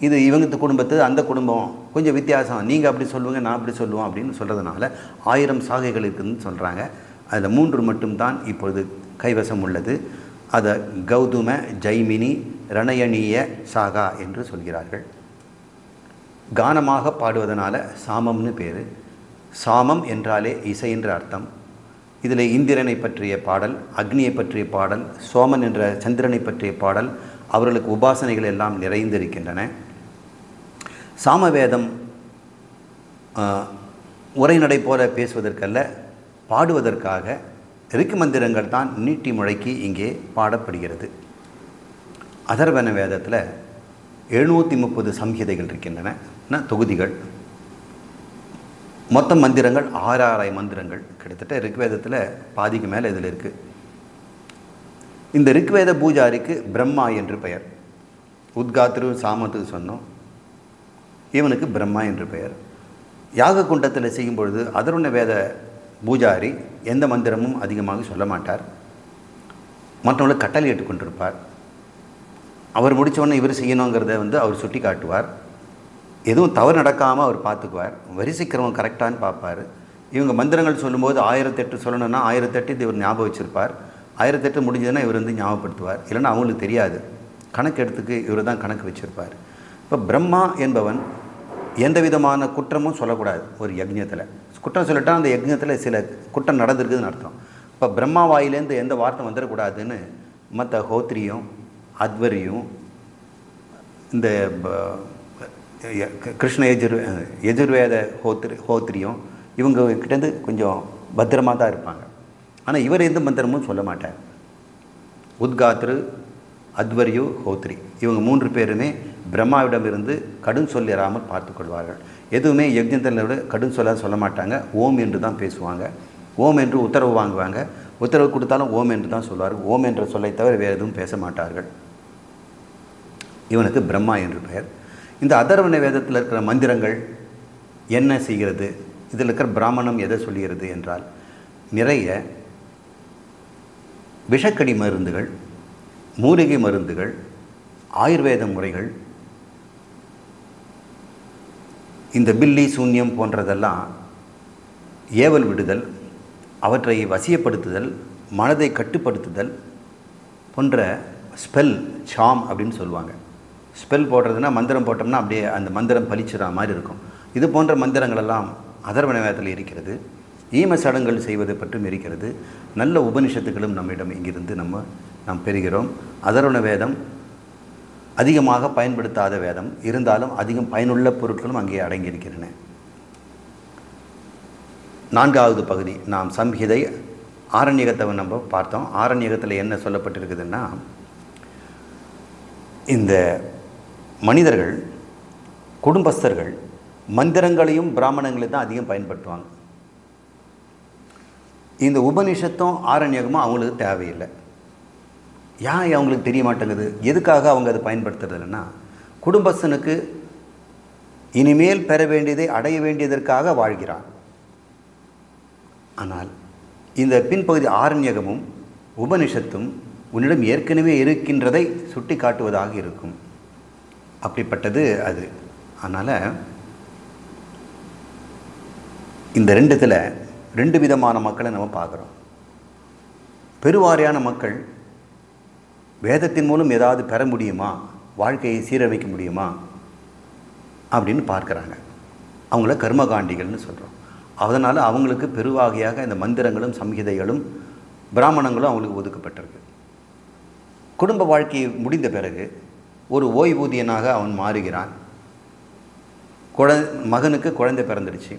இது இவங்க குடும்பத்து அந்த குடும்பம் கொஞ்சம் வித்தியாசம், நீங்கள் அப்படி சொல்லுவீங்க நான் அப்படி சொல்லுவோம் அப்படின்னு சொல்கிறதுனால 1000 சாகைகள் இருக்குதுன்னு சொல்கிறாங்க. அதில் 3 மட்டும்தான் இப்பொழுது கைவசம் உள்ளது. அதை கௌதம, ஜைமினி, ரணயணீய சாகா என்று சொல்கிறார்கள். கானமாக பாடுவதனால சாமம்னு பேர். சாமம் என்றாலே இசை என்ற அர்த்தம். இதில் இந்திரனை பற்றிய பாடல், அக்னியை பற்றிய பாடல், சோமன் என்ற சந்திரனை பற்றிய பாடல், அவர்களுக்கு உபாசனைகள் எல்லாம் நிறைந்திருக்கின்றன. சாமவேதம் உரைநடை போல பேசுவதற்கல்ல, பாடுவதற்காக ரிக்கு மந்திரங்கள் தான் நீட்டி முழக்கி இங்கே பாடப்படுகிறது. அதர்வன வேதத்தில் 730 சம்ஹிதைகள் இருக்கின்றன, தொகுதிகள். மொத்த மந்திரங்கள் 6000 மந்திரங்கள். கிட்டத்தட்ட ரிக்வேதத்தில் பாதிக்கு மேலே இதில் இருக்குது. இந்த ரிக்வேத பூஜாரிக்கு பிரம்மா என்று பெயர். உத்காத்ரு சாமத்துக்கு சொன்னோம், இவனுக்கு பிரம்மா என்று பெயர். யாக குண்டத்தில் செய்யும் பொழுது அதர்வன வேத பூஜாரி எந்த மந்திரமும் அதிகமாக சொல்ல மாட்டார். மற்றவங்களை கட்டளையிட்டு கொண்டிருப்பார். அவர் முடித்தவொடனே இவர் செய்யணுங்கிறத அவர் சுட்டி காட்டுவார். எதுவும் தவறு நடக்காமல் அவர் பார்த்துக்குவார். வரிசைக்கிறவங்க கரெக்டானு பார்ப்பார். இவங்க மந்திரங்கள் சொல்லும்போது 1008 சொல்லணும்னா 1008 இவர் ஞாபகம் வச்சுருப்பார். 1008 முடிஞ்சதுன்னா இவர் ஞாபகப்படுத்துவார். இல்லைன்னா அவங்களுக்கு தெரியாது. கணக்கு எடுத்துக்கு இவர் தான் கணக்கு வச்சுருப்பார். இப்போ பிரம்மா என்பவன் எந்த விதமான குற்றமும் சொல்லக்கூடாது. ஒரு யஜ்ஞத்தில் குற்றம் சொல்லிட்டால் அந்த யஜ்ஞத்தில் சில குற்றம் நடந்திருக்குதுன்னு அர்த்தம். இப்போ பிரம்மா வாயிலேருந்து எந்த வார்த்தை வந்துடக்கூடாதுன்னு மற்ற ஹோத்ரியும் அத்வரியும் இந்த கிருஷ்ண யஜுர்வேத ஹோத்ரியும் இவங்க கிட்டேருந்து கொஞ்சம் பத்திரமாக தான் இருப்பாங்க. ஆனால் இவர் எந்த மந்திரமும் சொல்ல மாட்டார். உத்காத்ரு, அத்வரியு, ஹோத்ரி இவங்க 3 பேருமே பிரம்மாவிடமிருந்து கடும் சொல்லிடாமல் பார்த்து கொள்வார்கள். எதுவுமே யஜ்ஞத்தில் விட கடும் சொல்ல மாட்டாங்க. ஓம் என்று தான் பேசுவாங்க. ஓம் என்று உத்தரவு வாங்குவாங்க. உத்தரவு கொடுத்தாலும் ஓம் என்று தான் சொல்வார்கள். ஓம் என்ற சொல்லை தவிர வேறு எதுவும் பேச மாட்டார்கள். இவனுக்கு பிரம்மா என்று பெயர். இந்த அதர்வன வேதத்தில் இருக்கிற மந்திரங்கள் என்ன செய்கிறது, இதில் இருக்கிற பிராமணம் எதை சொல்கிறது என்றால், நிறைய விஷக்கடி மருந்துகள், மூலிகை மருந்துகள், ஆயுர்வேத முறைகள், இந்த பில்லி சூன்யம் போன்றதெல்லாம் ஏவல் விடுதல், அவற்றை வசியப்படுத்துதல், மனதை கட்டுப்படுத்துதல் போன்ற ஸ்பெல், சாம் அப்படின்னு சொல்லுவாங்க. ஸ்பெல் போடுறதுனா மந்திரம் போட்டோம்னா அப்படியே அந்த மந்திரம் பலிச்சுற மாதிரி இருக்கும். இது போன்ற மந்திரங்களெல்லாம் அதர்வன வேதத்தில் இருக்கிறது. ஈம சடங்குகள் செய்வது பற்றும் இருக்கிறது. நல்ல உபனிஷத்துக்களும் நம்மிடம் இங்கிருந்து நாம் பெறுகிறோம். அதர்வன வேதம் அதிகமாக பயன்படுத்தாத வேதம், இருந்தாலும் அதிகம் பயனுள்ள பொருட்களும் அங்கே அடங்கியிருக்கின்றன. 4வது பகுதி நாம் சம்ஹிதை ஆரண்யகத்தை நம்ம பார்த்தோம். ஆரண்யகத்தில் என்ன சொல்லப்பட்டிருக்குதுன்னா, இந்த மனிதர்கள், குடும்பஸ்தர்கள் மந்திரங்களையும் பிராமணங்களையும் தான் அதிகம் பயன்படுத்துவாங்க. இந்த உபனிஷத்தும் ஆரண்யகமும் அவங்களுக்கு தேவையில்லை. ஏன் அவங்களுக்கு தெரிய மாட்டேங்குது? எதுக்காக அவங்க அதை பயன்படுத்துறதில்லைன்னா, குடும்பஸ்தனுக்கு இனிமேல் பெற வேண்டியதை அடைய வேண்டியதற்காக வாழ்கிறான். ஆனால் இந்த பின்பகுதி ஆரண்யகமும் உபனிஷத்தும் உன்னிடம் ஏற்கனவே இருக்கின்றதை சுட்டி காட்டுவதாக இருக்கும். அப்படிப்பட்டது அது. அதனால் இந்த 2 விதமான மக்களை நம்ம பார்க்குறோம். பெருவாரியான மக்கள் வேதத்தின் மூலம் ஏதாவது பெற முடியுமா, வாழ்க்கையை சீரமைக்க முடியுமா அப்படின்னு பார்க்குறாங்க. அவங்கள கர்மகாண்டிகள்னு சொல்கிறோம். அதனால் அவங்களுக்கு பெருவாகையாக இந்த மந்திரங்களும் சம்ஹிதைகளும் பிராமணங்களும் அவங்களுக்கு ஒதுக்கப்பட்டிருக்கு. குடும்ப வாழ்க்கை முடிந்த பிறகு ஒரு ஓய்வூதியனாக அவன் மாறுகிறான். மகனுக்கு குழந்தை பிறந்துடுச்சு.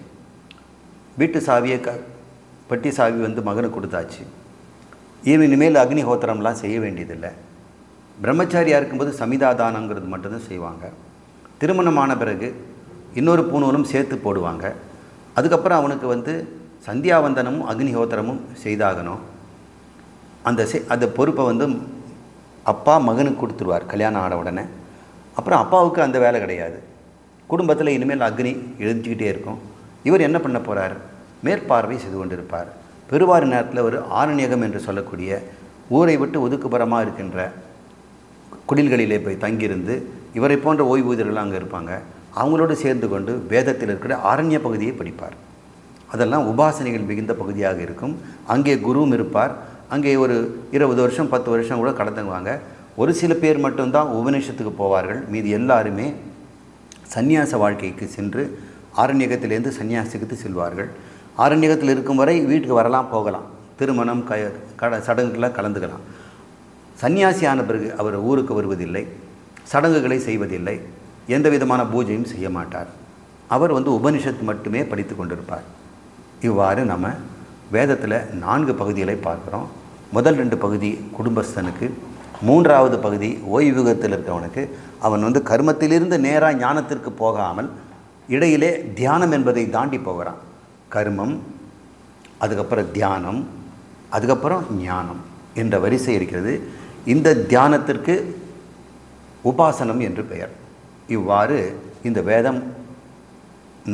வீட்டு சாவியை பெட்டி சாவி மகனுக்கு கொடுத்தாச்சு. இனிமேல் அக்னிஹோத்திரம்லாம் செய்ய வேண்டியதில்லை. பிரம்மச்சாரியாக இருக்கும்போது சமிதாதானங்கிறது மட்டும்தான் செய்வாங்க. திருமணமான பிறகு இன்னொரு பூணூலும் சேர்த்து போடுவாங்க. அதுக்கப்புறம் அவனுக்கு சந்தியாவந்தனமும் அக்னிஹோத்திரமும் செய்தாகணும். அந்த பொறுப்பை அப்பா மகனுக்கு கொடுத்துருவார் கல்யாணம் ஆன உடனே. அப்புறம் அப்பாவுக்கு அந்த வேலை கிடையாது. குடும்பத்தில் இனிமேல் அக்னி எழுந்துக்கிட்டே இருக்கும். இவர் என்ன பண்ண போகிறார்? மேற்பார்வை செய்து கொண்டிருப்பார். பெருவாரி நேரத்தில் ஒரு ஆரண்யகம் என்று சொல்லக்கூடிய ஊரை விட்டு ஒதுக்குப்புறமாக இருக்கின்ற குடில்களிலே போய் தங்கியிருந்து இவரை போன்ற ஓய்வூதியர்கள் அங்கே இருப்பாங்க. அவங்களோடு சேர்ந்து கொண்டு வேதத்தில் இருக்கிற ஆரண்ய பகுதியை படிப்பார். அதெல்லாம் உபாசனைகள் மிகுந்த பகுதியாக இருக்கும். அங்கே குருவும் இருப்பார். அங்கே ஒரு 20 வருஷம் 10 வருஷம் கூட கடந்துக்குவாங்க. ஒரு சில பேர் மட்டும்தான் உபநிஷத்துக்கு போவார்கள். மீதி எல்லாருமே சந்நியாச வாழ்க்கைக்கு சென்று ஆரண்யகத்திலேருந்து சன்னியாசத்துக்கு செல்வார்கள். ஆரண்யகத்தில் இருக்கும் வரை வீட்டுக்கு வரலாம், போகலாம், திருமணம் சடங்குகளாக கலந்துக்கலாம். சன்னியாசியான பிறகு அவர் ஊருக்கு வருவதில்லை, சடங்குகளை செய்வதில்லை, எந்த விதமான பூஜையும் செய்ய மாட்டார். அவர் உபனிஷத்து மட்டுமே படித்து கொண்டிருப்பார். இவ்வாறு நம்ம வேதத்தில் 4 பகுதிகளை பார்க்குறோம். முதல் 2 பகுதி குடும்பஸ்தனுக்கு, 3வது பகுதி ஓய்வுகத்தில் இருக்கவனுக்கு. அவன் கர்மத்திலிருந்து நேராக ஞானத்திற்கு போகாமல் இடையிலே தியானம் என்பதை தாண்டி போகிறான். கர்மம், அதுக்கப்புறம் தியானம், அதுக்கப்புறம் ஞானம் என்ற வரிசை இருக்கிறது. இந்த தியானத்திற்கு உபாசனம் என்று பெயர். இவ்வாறு இந்த வேதம்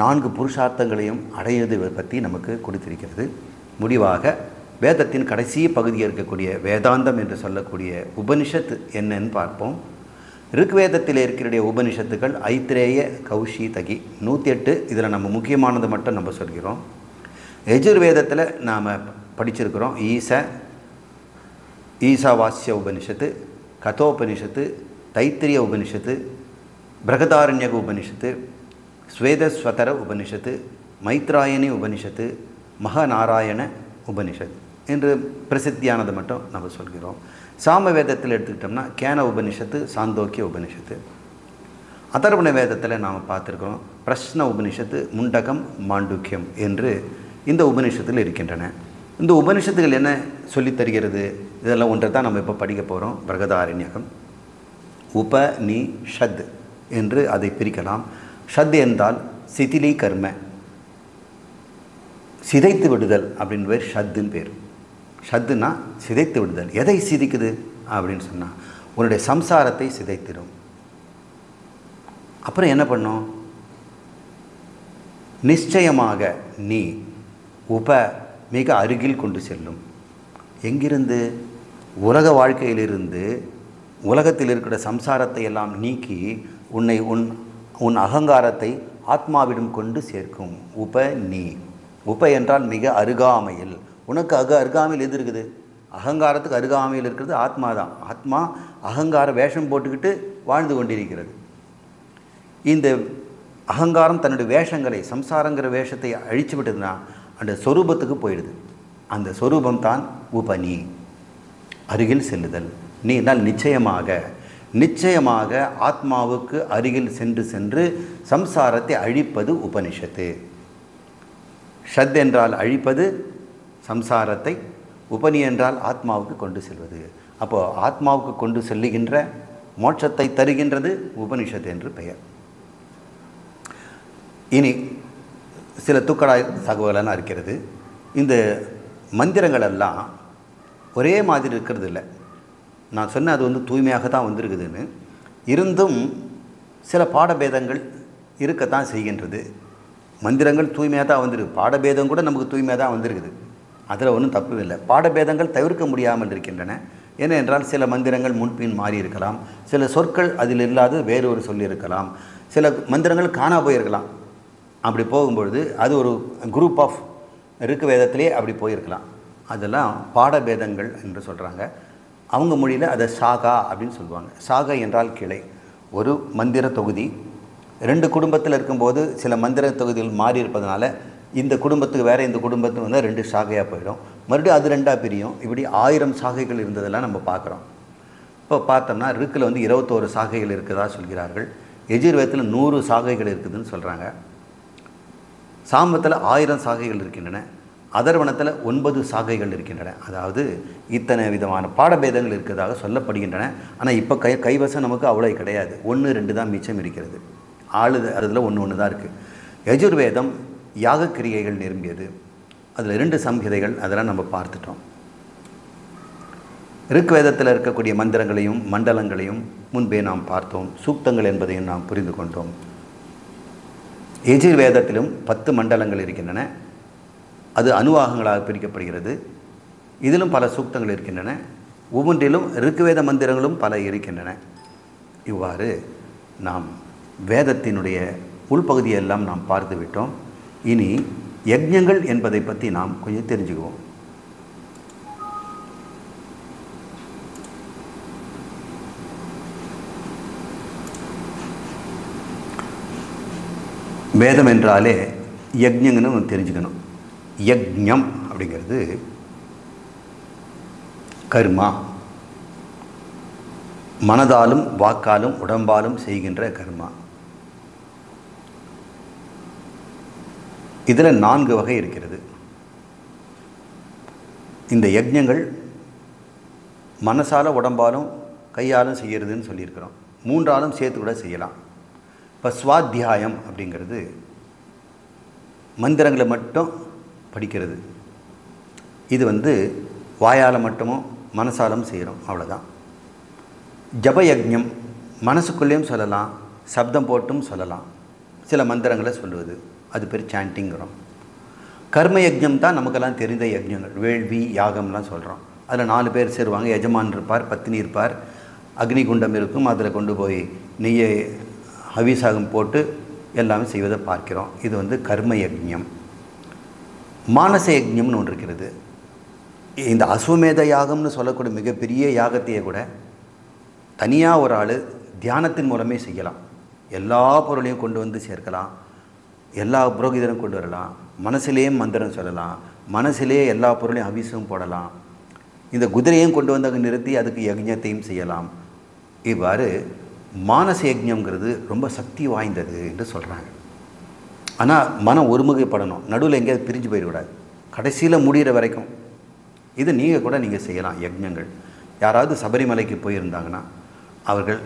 4 புருஷார்த்தங்களையும் அடையது பற்றி நமக்கு கொடுத்திருக்கிறது. முடிவாக வேதத்தின் கடைசி பகுதியில் இருக்கக்கூடிய வேதாந்தம் என்று சொல்லக்கூடிய உபனிஷத்து என்னன்னு பார்ப்போம். ருக்வேதத்தில் இருக்கிற உபனிஷத்துக்கள் ஐத்திரேய, கௌஷிதகி 108. இதில் நம்ம முக்கியமானது மட்டும் நம்ம சொல்கிறோம். யஜுர்வேதத்தில் நாம் படிச்சிருக்கிறோம். ஈசாவாஸ்ய உபனிஷத்து, கதோபனிஷத்து, தைத்திரிய உபனிஷத்து, பிரகதாரண்யக உபனிஷத்து, ஸ்வேதஸ்வதர உபனிஷத்து, மைத்ராயணி உபனிஷத்து, மகாநாராயண உபனிஷத் என்று பிரசித்தியானது மட்டும் நம்ம சொல்கிறோம். சாம வேதத்தில் எடுத்துக்கிட்டோம்னா கேன உபனிஷத்து, சாந்தோக்கிய உபனிஷத்து. அதர்வண வேதத்தில் நாம் பார்த்துருக்கிறோம் பிரஷ்ன உபனிஷத்து, முண்டகம், மாண்டுக்கியம் என்று இந்த உபனிஷத்தில் இருக்கின்றன. இந்த உபனிஷத்துகள் என்ன சொல்லித்தருகிறது? இதெல்லாம் ஒன்றை தான் நம்ம இப்போ படிக்க போகிறோம். பிரகதாரண்யகம். உபநிஷத் என்று அதை பிரிக்கலாம். ஷத் என்றால் சிதிலி கர்ம, சிதைத்து விடுதல் அப்படின்னு பேர். ஷத்துன்னு பேர். ஷத்துனா சிதைத்து விடுதல். எதை சிதைக்குது அப்படின்னு சொன்னால் உன்னுடைய சம்சாரத்தை சிதைத்திடும். அப்புறம் என்ன பண்ணும்? நிச்சயமாக நீ மிக அருகில் கொண்டு செல்லும். எங்கிருந்து? உலக வாழ்க்கையிலிருந்து உலகத்தில் இருக்கிற சம்சாரத்தை எல்லாம் நீக்கி உன்னை உன் அகங்காரத்தை ஆத்மாவிடம் கொண்டு சேர்க்கும். உப என்றால் மிக அருகாமையில். உனக்கு அருகாமையில் எது இருக்குது? அகங்காரத்துக்கு அருகாமையில் இருக்கிறது ஆத்மா தான். ஆத்மா அகங்கார வேஷம் போட்டுக்கிட்டு வாழ்ந்து கொண்டிருக்கிறது. இந்த அகங்காரம் தன்னுடைய வேஷங்களை, சம்சாரங்கிற வேஷத்தை அழிச்சு விட்டதுன்னா அந்த சொரூபத்துக்கு போயிடுது. அந்த சொரூபம் தான் உபநீ, அருகில் செல்லுதல். நீ என்றால் நிச்சயமாக ஆத்மாவுக்கு அருகில் சென்று சம்சாரத்தை அழிப்பது உபனிஷத்து. ஷத் என்றால் அழிப்பது சம்சாரத்தை, உபனி என்றால் ஆத்மாவுக்கு கொண்டு செல்வது. அப்போது ஆத்மாவுக்கு கொண்டு செல்லுகின்ற, மோட்சத்தை தருகின்றது உபனிஷத்து என்று பெயர். இனி சில தூக்கடாய் தகவலெல்லாம் இருக்கிறது. இந்த மந்திரங்களெல்லாம் ஒரே மாதிரி இருக்கிறது இல்லை. நான் சொன்ன அது தூய்மையாக தான் வந்திருக்குதுன்னு இருந்தும் சில பாடபேதங்கள் இருக்கத்தான் செய்கின்றது. மந்திரங்கள் தூய்மையாக தான் வந்திருக்கு, பாடபேதம் கூட நமக்கு தூய்மையாக தான் வந்திருக்குது. அதில் ஒன்றும் தப்பு இல்லை. பாடபேதங்கள் தவிர்க்க முடியாமல் இருக்கின்றன. ஏனென்றால் சில மந்திரங்கள் முன்பின் மாறி இருக்கலாம், சில சொற்கள் அதில் இல்லாது வேறொரு சொல்லியிருக்கலாம், சில மந்திரங்கள் காணா போயிருக்கலாம். அப்படி போகும்பொழுது அது ஒரு குரூப் ஆஃப் ருக்கு வேதத்திலே அப்படி போயிருக்கலாம். அதெல்லாம் பாடபேதங்கள் என்று சொல்கிறாங்க. அவங்க மொழியில் அதை சாகா அப்படின்னு சொல்லுவாங்க. சாகா என்றால் கிளை. ஒரு மந்திர தொகுதி 2 குடும்பத்தில் இருக்கும்போது சில மந்திர தொகுதிகள் மாறி இருப்பதனால இந்த குடும்பத்துக்கு வேறு இந்த குடும்பத்துக்கு வந்தால் 2 சாகையாக போயிடும். மறுபடியும் அது 2ஆக பிரியும். இப்படி 1000 சாகைகள் இருந்ததெல்லாம் நம்ம பார்க்குறோம். இப்போ பார்த்தோம்னா ரிக்கில் வந்து 21 சாகைகள் இருக்கிறதா சொல்கிறார்கள். யஜுர்வேதத்தில் 100 சாகைகள் இருக்குதுன்னு சொல்கிறாங்க. சாமத்தில் 1000 சாகைகள் இருக்கின்றன. அதர்வணத்தில் 9 சாகைகள் இருக்கின்றன. அதாவது இத்தனை விதமான பாடபேதங்கள் இருக்கிறதாக சொல்லப்படுகின்றன. ஆனால் இப்போ கைவசம் நமக்கு அவ்வளோ கிடையாது. 1, 2 தான் மிச்சம் இருக்கிறது. அதில் ஒன்று தான் இருக்குது. யஜுர்வேதம் யாகக்கிரியைகள் நிரம்பியது. அதில் 2 சம்ஹிதைகள் அதெல்லாம் நம்ம பார்த்துட்டோம். ரிக்வேதத்தில் இருக்கக்கூடிய மந்திரங்களையும் மண்டலங்களையும் முன்பே நாம் பார்த்தோம். சூக்தங்கள் என்பதையும் நாம் புரிந்து கொண்டோம். யஜுர்வேதத்திலும் 10 மண்டலங்கள் இருக்கின்றன. அது அணுவாகங்களாக பிரிக்கப்படுகிறது. இதிலும் பல சூக்தங்கள் இருக்கின்றன. ஒவ்வொன்றிலும் ரிக்வேத மந்திரங்களும் பல இருக்கின்றன. இவ்வாறு நாம் வேதத்தினுடைய உள்பகுதியெல்லாம் நாம் பார்த்து விட்டோம். இனி யஜ்ஞங்கள் என்பதை பற்றி நாம் கொஞ்சம் தெரிஞ்சுக்குவோம். வேதம் என்றாலே யஜ்ஞங்கன்னு நம்ம தெரிஞ்சுக்கணும். யஜ்ஞம் அப்படிங்கிறது கர்மா, மனதாலும் வாக்காலும் உடம்பாலும் செய்கின்ற கர்மா. இதில் 4 வகை இருக்கிறது. இந்த யஜ்ஞங்கள் மனசால உடம்பாலும் கையாலும் செய்கிறதுன்னு சொல்லியிருக்கிறோம். 3ஆலும் சேர்த்து கூட செய்யலாம். இப்போ ஸ்வாத்தியாயம் அப்படிங்கிறது மந்திரங்களை மட்டும் படிக்கிறது. இது வந்து வாயால் மட்டுமும் மனசாலும் செய்கிறோம், அவ்வளோதான். ஜபயஜ்ஞம் மனசுக்குள்ளேயும் சொல்லலாம், சப்தம் போட்டும் சொல்லலாம். சில மந்திரங்களை சொல்லுவது, அது பேர் சாண்டிங்கிறோம். கர்மயஜ்ஞம் தான் நமக்கெல்லாம் தெரிந்த யஜ்ஞங்கள். வேள்வி யாகம்லாம் சொல்கிறோம். அதில் 4 பேர் சேருவாங்க. எஜமான் இருப்பார், பத்தினி இருப்பார், அக்னி குண்டம் இருக்கும். அதில் கொண்டு போய் நெய்யை ஹவிசாகம் போட்டு எல்லாமே செய்வதை பார்க்கிறோம். இது வந்து கர்மயஜ்ஞம். மானச யஜ்ஞம்னு ஒன்று இருக்கிறது. இந்த அஸ்வமேத யாகம்னு சொல்லக்கூடிய மிகப்பெரிய யாகத்தையே கூட தனியாக ஒரு ஆள் தியானத்தின் மூலமே செய்யலாம். எல்லா பொருளையும் கொண்டு வந்து சேர்க்கலாம், எல்லா புரோகிதரும் கொண்டு வரலாம், மனசிலேயே மந்திரம் சொல்லலாம், மனசிலேயே எல்லா பொருளையும் அபிஷேகம் போடலாம், இந்த குதிரையும் கொண்டு வந்து அங்கே நிறுத்தி அதுக்கு யஜ்ஞத்தையும் செய்யலாம். இவ்வாறு மானச யஜ்ஞங்கிறது ரொம்ப சக்தி வாய்ந்தது என்று சொல்கிறாங்க. ஆனால் மனம் ஒருமுகைப்படணும், நடுவில் எங்கேயாவது பிரிஞ்சு போயிடக்கூடாது, கடைசியில் முடிகிற வரைக்கும். இது நீங்கள் செய்யலாம் யஜ்ஞங்கள். யாராவது சபரிமலைக்கு போயிருந்தாங்கன்னா அவர்கள்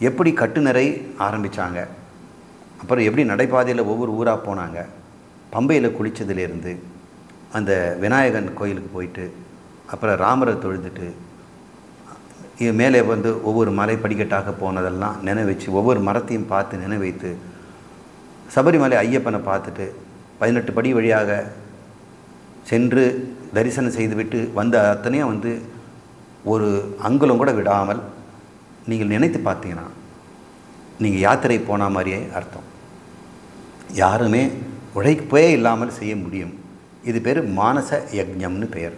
எப்படி கட்டுநரை ஆரம்பித்தாங்க, அப்புறம் எப்படி நடைபாதையில் ஒவ்வொரு ஊராக போனாங்க, பம்பையில் குளித்ததுலேருந்து அந்த விநாயகன் கோயிலுக்கு போயிட்டு அப்புறம் ராமரை தொழுதுட்டு மேலே வந்து ஒவ்வொரு மலை படிக்கட்டாக போனதெல்லாம் நினைவச்சு, ஒவ்வொரு மரத்தையும் பார்த்து நினைவைத்து, சபரிமலை ஐயப்பனை பார்த்துட்டு 18 படி வழியாக சென்று தரிசனம் செய்துவிட்டு வந்த அத்தனையும் வந்து ஒரு அங்குலம் கூட விடாமல் நீங்கள் நினைத்து பார்த்தீங்கன்னா நீங்கள் யாத்திரை போன மாதிரியே அர்த்தம். யாருமே உழைப்பே இல்லாமல் செய்ய முடியும். இது பேர் மானச யஜ்ஞம்னு பெயர்.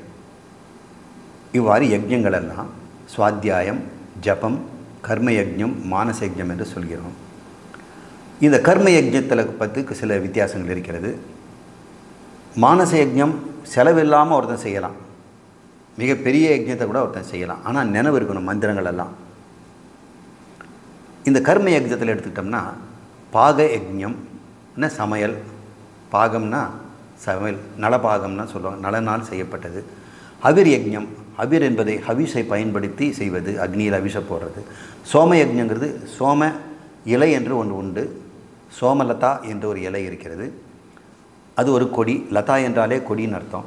இவ்வாறு யஜ்ஞங்கள் எல்லாம் சுவாத்தியாயம், ஜபம், கர்மயஜ்ஞம், மானச யஜ்ஞம் என்று சொல்கிறோம். இந்த கர்ம யஜ்ஞத்தில் பற்றி சில வித்தியாசங்கள் இருக்கிறது. மானச யஜ்ஞம் செலவில்லாமல் ஒருத்தன் செய்யலாம், மிகப்பெரிய யஜ்ஞத்தை கூட ஒருத்தன் செய்யலாம், ஆனால் நினைவு இருக்கணும் மந்திரங்கள் எல்லாம். இந்த கர்ம யஜ்ஞத்தில் எடுத்துக்கிட்டோம்னா பாக யஜ்ஞம்னா சமையல், பாகம்னா சமையல், நலபாகம்னா சொல்லுவாங்க, நலனால் செய்யப்பட்டது. ஹவிர் யஜ்ஞம், ஹவிர் என்பதை ஹவிஷை பயன்படுத்தி செய்வது, அக்னியில் ஹவிஷை போடுறது. சோம யஜ்ஞங்கிறது சோம இலை என்று ஒன்று உண்டு. சோமலதா என்ற ஒரு இலை இருக்கிறது, அது ஒரு கொடி. லதா என்றாலே கொடின்னு அர்த்தம்.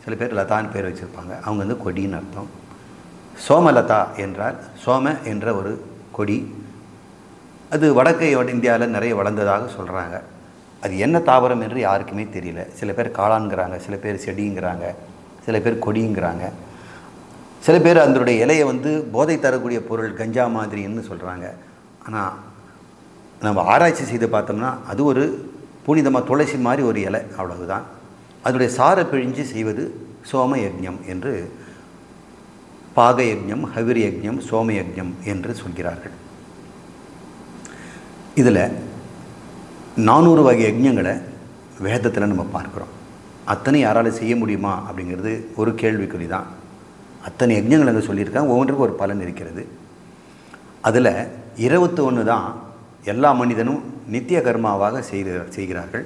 சில பேர் லதான்னு பேர் வச்சுருப்பாங்க, அவங்க வந்து கொடின்னு அர்த்தம். சோமலதா என்றால் சோம என்ற ஒரு கொடி. அது வடக்கு இந்தியாவில் நிறைய வளர்ந்ததாக சொல்கிறாங்க. அது என்ன தாவரம் என்று யாருக்குமே தெரியல. சில பேர் காளான்கிறாங்க, சில பேர் செடிங்கிறாங்க, சில பேர் கொடிங்கிறாங்க, சில பேர் அதனுடைய இலையை வந்து போதை தரக்கூடிய பொருள் கஞ்சா மாதிரின்னு சொல்கிறாங்க. ஆனால் நம்ம ஆராய்ச்சி செய்து பார்த்தோம்னா அது ஒரு புனிதமாக துளசி மாதிரி ஒரு இலை, அவ்வளவுதான். அதனுடைய சாரை பிழிஞ்சு செய்வது சோம யஜ்ஞம் என்று, பாக யஜ்ஞம், ஹவிர் யஜ்ஞம், சோம யஜ்ஞம் என்று சொல்கிறார்கள். இதில் 400 வகை யஜ்ஞங்களை வேதத்தில் நம்ம பார்க்குறோம். அத்தனை யாரால் செய்ய முடியுமா அப்படிங்கிறது ஒரு கேள்விக்குறி தான். அத்தனை யஜ்ஞங்கள் அங்கே சொல்லியிருக்காங்க. ஒவ்வொன்றுக்கும் ஒரு பலன் இருக்கிறது. அதில் 21 தான் எல்லா மனிதனும் நித்திய கர்மாவாக செய்கிறார்கள்.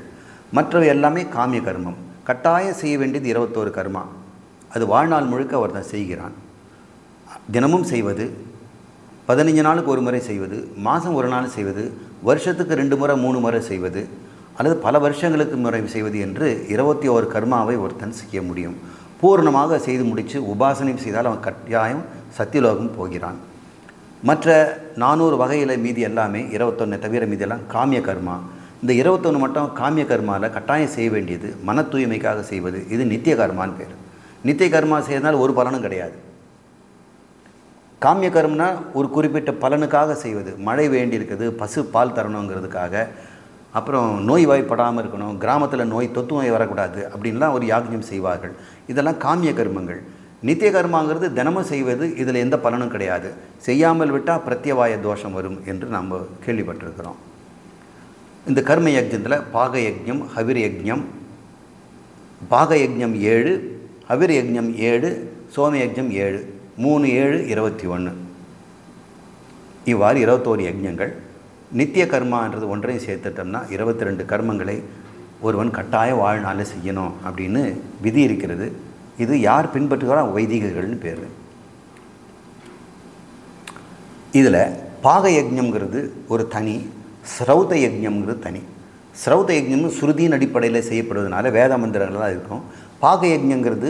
மற்றவை எல்லாமே காமிய கர்மம். கட்டாயம் செய்ய வேண்டியது 21 கர்மா. அது வாழ்நாள் முழுக்க ஒருத்தன் செய்கிறான். தினமும் செய்வது, 15 நாளுக்கு ஒரு முறை செய்வது, மாதம் ஒரு நாள் செய்வது, வருஷத்துக்கு 2 முறை 3 முறை செய்வது, அல்லது பல வருஷங்களுக்கு முறை செய்வது என்று 21 கர்மாவை ஒருத்தன் செய்ய முடியும். பூர்ணமாக செய்து முடித்து உபாசனை செய்தால் அவன் கட்டாயம் சத்தியலோகம் போகிறான். மற்ற 400 வகையில் மீதி எல்லாமே 21 தவிர மீதி எல்லாம் காமிய கர்மா. இந்த 21 மட்டும் காமிய கர்மாவில் கட்டாயம் செய்ய வேண்டியது, மன தூய்மைக்காக செய்வது. இது நித்திய கர்மான்னு பேர். நித்திய கர்மா செய்யறதுனால ஒரு பலனும் கிடையாது. காமிய கர்மனா ஒரு குறிப்பிட்ட பலனுக்காக செய்வது. மழை வேண்டி இருக்குது, பசு பால் தரணுங்கிறதுக்காக, அப்புறம் நோய் வாய்ப்படாமல் இருக்கணும், கிராமத்தில் நோய் தொத்து நோய் வரக்கூடாது அப்படின்லாம் ஒரு யாஜ்ஞம் செய்வார்கள். இதெல்லாம் காமிய கர்மங்கள். நித்திய கர்மாங்கிறது தினமும் செய்வது. இதில் எந்த பலனும் கிடையாது. செய்யாமல் விட்டால் பிரத்யவாய தோஷம் வரும் என்று நம்ம கேள்விப்பட்டிருக்கிறோம். இந்த கர்ம யஜ்ஞத்தில் பாக யஜ்ஞம், ஹவிர் யஜ்ஞம், பாக யஜ்ஞம் 7, ஹவிர் யஜ்ஞம் 7, சோம யஜ்ஞம் 7, 3 7 21. இவ்வாறு 21 யஜ்ஞங்கள். நித்திய கர்மான்றது ஒன்றையும் சேர்த்துட்டோம்னா 22 கர்மங்களை ஒருவன் கட்டாய வாழ்நாளில் செய்யணும் அப்படின்னு விதி இருக்கிறது. இது யார் பின்பற்றுகிறோ வைதிகர்கள்னு பேர். இதில் பாக யஜ்ஞங்கிறது ஒரு தனி, ஸ்ரௌத யஜ்ஞங்கிறது தனி. ஸ்ரௌத யஜ்ஞம்னு ஸ்ருதியின் அடிப்படையில் செய்யப்படுவதனால வேத மந்திரங்கள்லாம் இருக்கும். பாக யஜ்ஞங்கிறது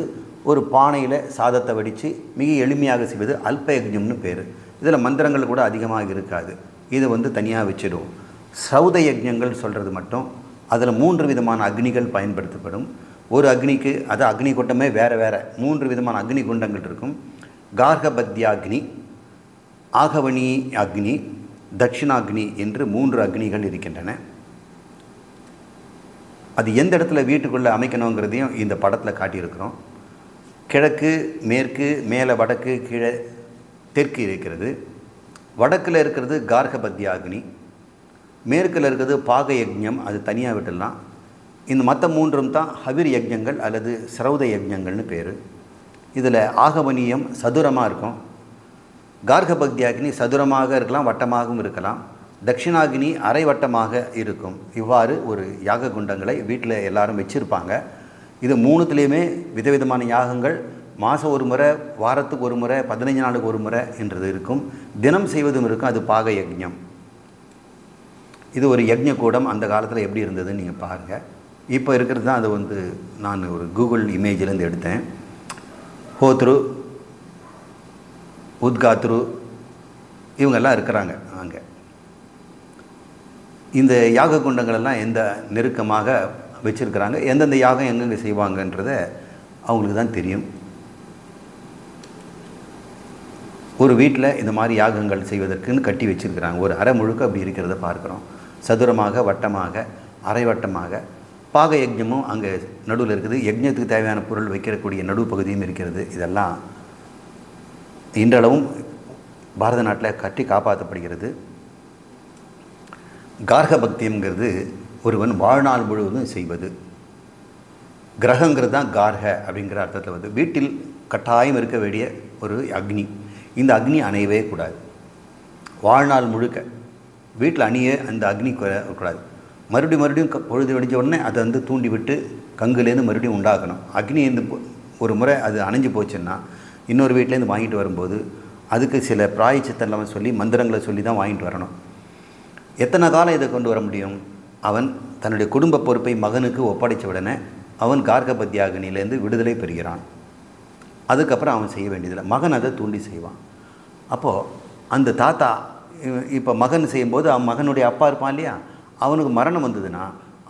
ஒரு பானையில் சாதத்தை வடித்து மிக எளிமையாக செய்வது அல்ப யஜ்ஞம்னு பேர். இதில் மந்திரங்கள் கூட அதிகமாக இருக்காது. இதை தனியாக வச்சிடுவோம். ஸ்ரௌத யஜ்ஞங்கள் சொல்கிறது மட்டும் அதில் 3 விதமான அக்னிகள் பயன்படுத்தப்படும். ஒரு அக்னிக்கு, அது அக்னி குண்டமே வேறு வேறு 3 விதமான அக்னி குண்டங்கள் இருக்கும். கார்கபத்யாக்னி, ஆகவனி அக்னி, தட்சிணாக்னி என்று 3 அக்னிகள் இருக்கின்றன. அது எந்த இடத்துல வீட்டுக்குள்ளே அமைக்கணுங்கிறதையும் இந்த படத்தில் காட்டியிருக்கிறோம். கிழக்கு, மேற்கு, மேலே வடக்கு, கீழே தெற்கு இருக்கிறது. வடக்கில் இருக்கிறது கார்கபத்யாக்னி, மேற்கில் இருக்கிறது பாக யஜ்ஞம், அது தனியாக விட்டுடலாம். இந்த மற்ற 3ம் தான் ஹவிர் யஜ்ஞங்கள் அல்லது ஸ்ரௌத யஜ்ஞங்கள்னு பேர். இதில் ஆகவனியம் சதுரமாக இருக்கும். கார்கபத்யாக்னி சதுரமாக இருக்கலாம், வட்டமாகவும் இருக்கலாம். தட்சிணாக்னி அரை வட்டமாக இருக்கும். இவ்வாறு ஒரு யாக குண்டங்களை வீட்டில் எல்லாரும் வச்சுருப்பாங்க. இது 3த்துலேயுமே விதவிதமான யாகங்கள். மாதம் ஒரு முறை, வாரத்துக்கு ஒரு முறை, 15 நாளுக்கு ஒரு முறை என்றது இருக்கும். தினம் செய்வதும் இருக்கும். அது பாக யஜ்ஞம். இது ஒரு யஜ்ஞ கூடம் அந்த காலத்தில் எப்படி இருந்ததுன்னு நீங்கள் பாருங்கள். இப்போ இருக்கிறது தான். அது நான் ஒரு கூகுள் இமேஜிலேருந்து எடுத்தேன். ஹோத்ரு, உத்காத்ரு இவங்கெல்லாம் இருக்கிறாங்க அங்கே. இந்த யாக குண்டங்களெல்லாம் எந்த நெருக்கமாக வச்சுருக்கிறாங்க, எந்தெந்த யாகம் எங்கெங்கே செய்வாங்கன்றத அவங்களுக்கு தான் தெரியும். ஒரு வீட்டில் இந்த மாதிரி யாகங்கள் செய்வதற்குன்னு கட்டி வச்சுருக்கிறாங்க. ஒரு அரை முழுக்க அப்படி இருக்கிறத பார்க்குறோம். சதுரமாக, வட்டமாக, அரை வட்டமாக. பாக யஜ்ஞமும் அங்கே நடுவில் இருக்குது. யஜ்ஞத்துக்கு தேவையான பொருள் வைக்கக்கூடிய நடுவு பகுதியும் இருக்கிறது. இதெல்லாம் இன்றளவும் பாரத நாட்டில் கட்டி காப்பாற்றப்படுகிறது. கார்கபக்தியம்ங்கிறது ஒருவன் வாழ்நாள் முழுவதும் செய்வது. கிரகங்கிறது தான் கார்க அப்படிங்கிற அர்த்தத்தில் வீட்டில் கட்டாயம் இருக்க வேண்டிய ஒரு அக்னி. இந்த அக்னி அணையவே கூடாது. வாழ்நாள் முழுக்க வீட்டில் அணிய அந்த அக்னி கூடாது. மறுபடியும் பொழுது வெடிஞ்ச உடனே அதை தூண்டி விட்டு கங்குலேருந்து மறுபடியும் உண்டாக்கணும். அக்னி ஒரு முறை அது அணைஞ்சு போச்சுன்னா இன்னொரு வீட்டிலேருந்து வாங்கிட்டு வரும்போது அதுக்கு சில பிராயச்சித்தெல்லாம் சொல்லி மந்திரங்களை சொல்லி தான் வாங்கிட்டு வரணும். எத்தனை காலம் இதை கொண்டு வர முடியும்? அவன் தன்னுடைய குடும்ப பொறுப்பை மகனுக்கு ஒப்படைச்ச உடனே அவன் கார்கபத்யாக்னியிலேருந்து விடுதலை பெறுகிறான். அதுக்கப்புறம் அவன் செய்ய வேண்டியதில்லை. மகன் அதை தூண்டி செய்வான். அப்போது அந்த தாத்தா இப்போ மகன் செய்யும்போது அவன் மகனுடைய அப்பா இருப்பான் இல்லையா, அவனுக்கு மரணம் வந்ததுன்னா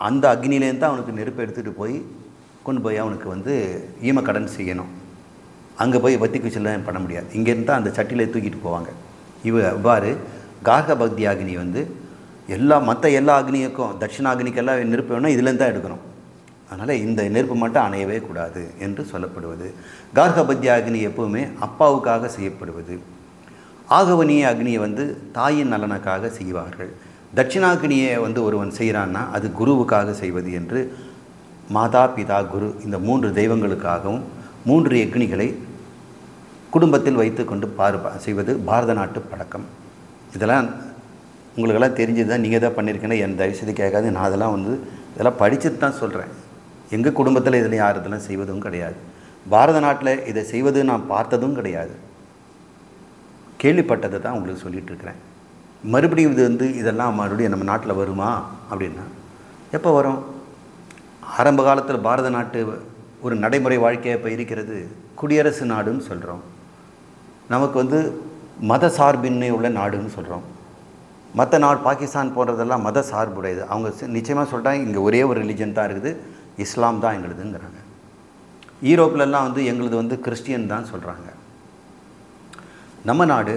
அந்த அக்னியிலேருந்து தான் அவனுக்கு நெருப்பை எடுத்துகிட்டு போய் கொண்டு போய் அவனுக்கு ஈமக்கடன் செய்யணும். அங்கே போய் வத்திக்கு செல்ல பண்ண முடியாது. இங்கேருந்து தான் அந்த சட்டியில் தூக்கிட்டு போவாங்க. இவ்வாறு கார்கபத்யாக்னி மற்ற எல்லா அக்னியுக்கும், தட்சிணாக்னிக்கெல்லாம் நெருப்பு வேணும், இதுலேருந்து தான் எடுக்கணும். அதனால் இந்த நெருப்பு மட்டும் அணையவே கூடாது என்று சொல்லப்படுவது. கார்கபத்திய அக்னி எப்பவுமே அப்பாவுக்காக செய்யப்படுவது. ஆகவனிய அக்னியை வந்து தாயின் நலனுக்காக செய்வார்கள். தட்சிணாக்னியை வந்து ஒருவன் செய்கிறான்னா அது குருவுக்காக செய்வது என்று மாதா பிதா குரு இந்த 3 தெய்வங்களுக்காகவும் 3 அக்னிகளை குடும்பத்தில் வைத்து கொண்டு செய்வது பாரத நாட்டு பழக்கம். இதெல்லாம் உங்களுக்கெல்லாம் தெரிஞ்சது தான், நீங்கள் தான் பண்ணியிருக்கேன்னு என் தயவுசெய்து கேட்காது. நான் அதெல்லாம் வந்து இதெல்லாம் படிச்சுட்டு தான் சொல்கிறேன். எங்கள் குடும்பத்தில் இதில் யார் இதெல்லாம் செய்வதும் கிடையாது. பாரத நாட்டில் இதை செய்வது நான் பார்த்ததும் கிடையாது. கேள்விப்பட்டதை தான் உங்களுக்கு சொல்லிகிட்டு இருக்கிறேன். மறுபடியும் இது வந்து இதெல்லாம் மறுபடியும் நம்ம நாட்டில் வருமா அப்படின்னா எப்போ வரும்? ஆரம்ப காலத்தில் பாரத நாட்டு ஒரு நடைமுறை வாழ்க்கையை இப்போ இருக்கிறது. குடியரசு நாடுன்னு சொல்கிறோம். நமக்கு வந்து மத சார்பின்மை உள்ள நாடுன்னு சொல்கிறோம். மற்ற நாடு பாகிஸ்தான் போன்றதெல்லாம் மத சார்புடையது. அவங்க நிச்சயமாக சொல்லிட்டாங்க இங்கே ஒரே ஒரு ரிலிஜன் தான் இருக்குது, இஸ்லாம் தான் எங்களுதுங்கிறாங்க. யூரோப்லலாம் வந்து எங்களுது வந்து கிறிஸ்டியன் தான் சொல்கிறாங்க. நம்ம நாடு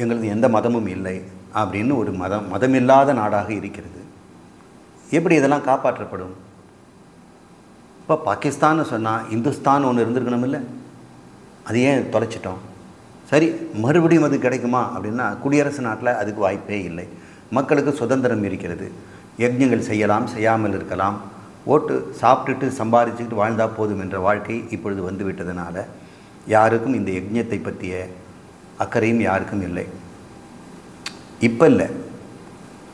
எங்களது எந்த மதமும் இல்லை அப்படின்னு ஒரு மதமில்லாத நாடாக இருக்கிறது. எப்படி இதெல்லாம் காப்பாற்றப்படும்? இப்போ பாகிஸ்தான்னு சொன்னால் இந்துஸ்தான் ஒன்று இருந்திருக்கணும் இல்லை? அது ஏன் தொலைச்சிட்டோம்? சரி, மறுபடியும் அது கிடைக்குமா அப்படின்னா குடியரசு நாட்டில் அதுக்கு வாய்ப்பே இல்லை. மக்களுக்கு சுதந்திரம் இருக்கிறது. யஜ்ஞங்கள் செய்யலாம், செய்யாமல் இருக்கலாம். ஓட்டு சாப்பிட்டுட்டு சம்பாதிச்சுக்கிட்டு வாழ்ந்தால் போதும் என்ற வாழ்க்கை இப்பொழுது வந்து விட்டதுனால யாருக்கும் இந்த யஜ்ஞத்தை பற்றிய அக்கறையும் யாருக்கும் இல்லை. இப்போ இல்லை,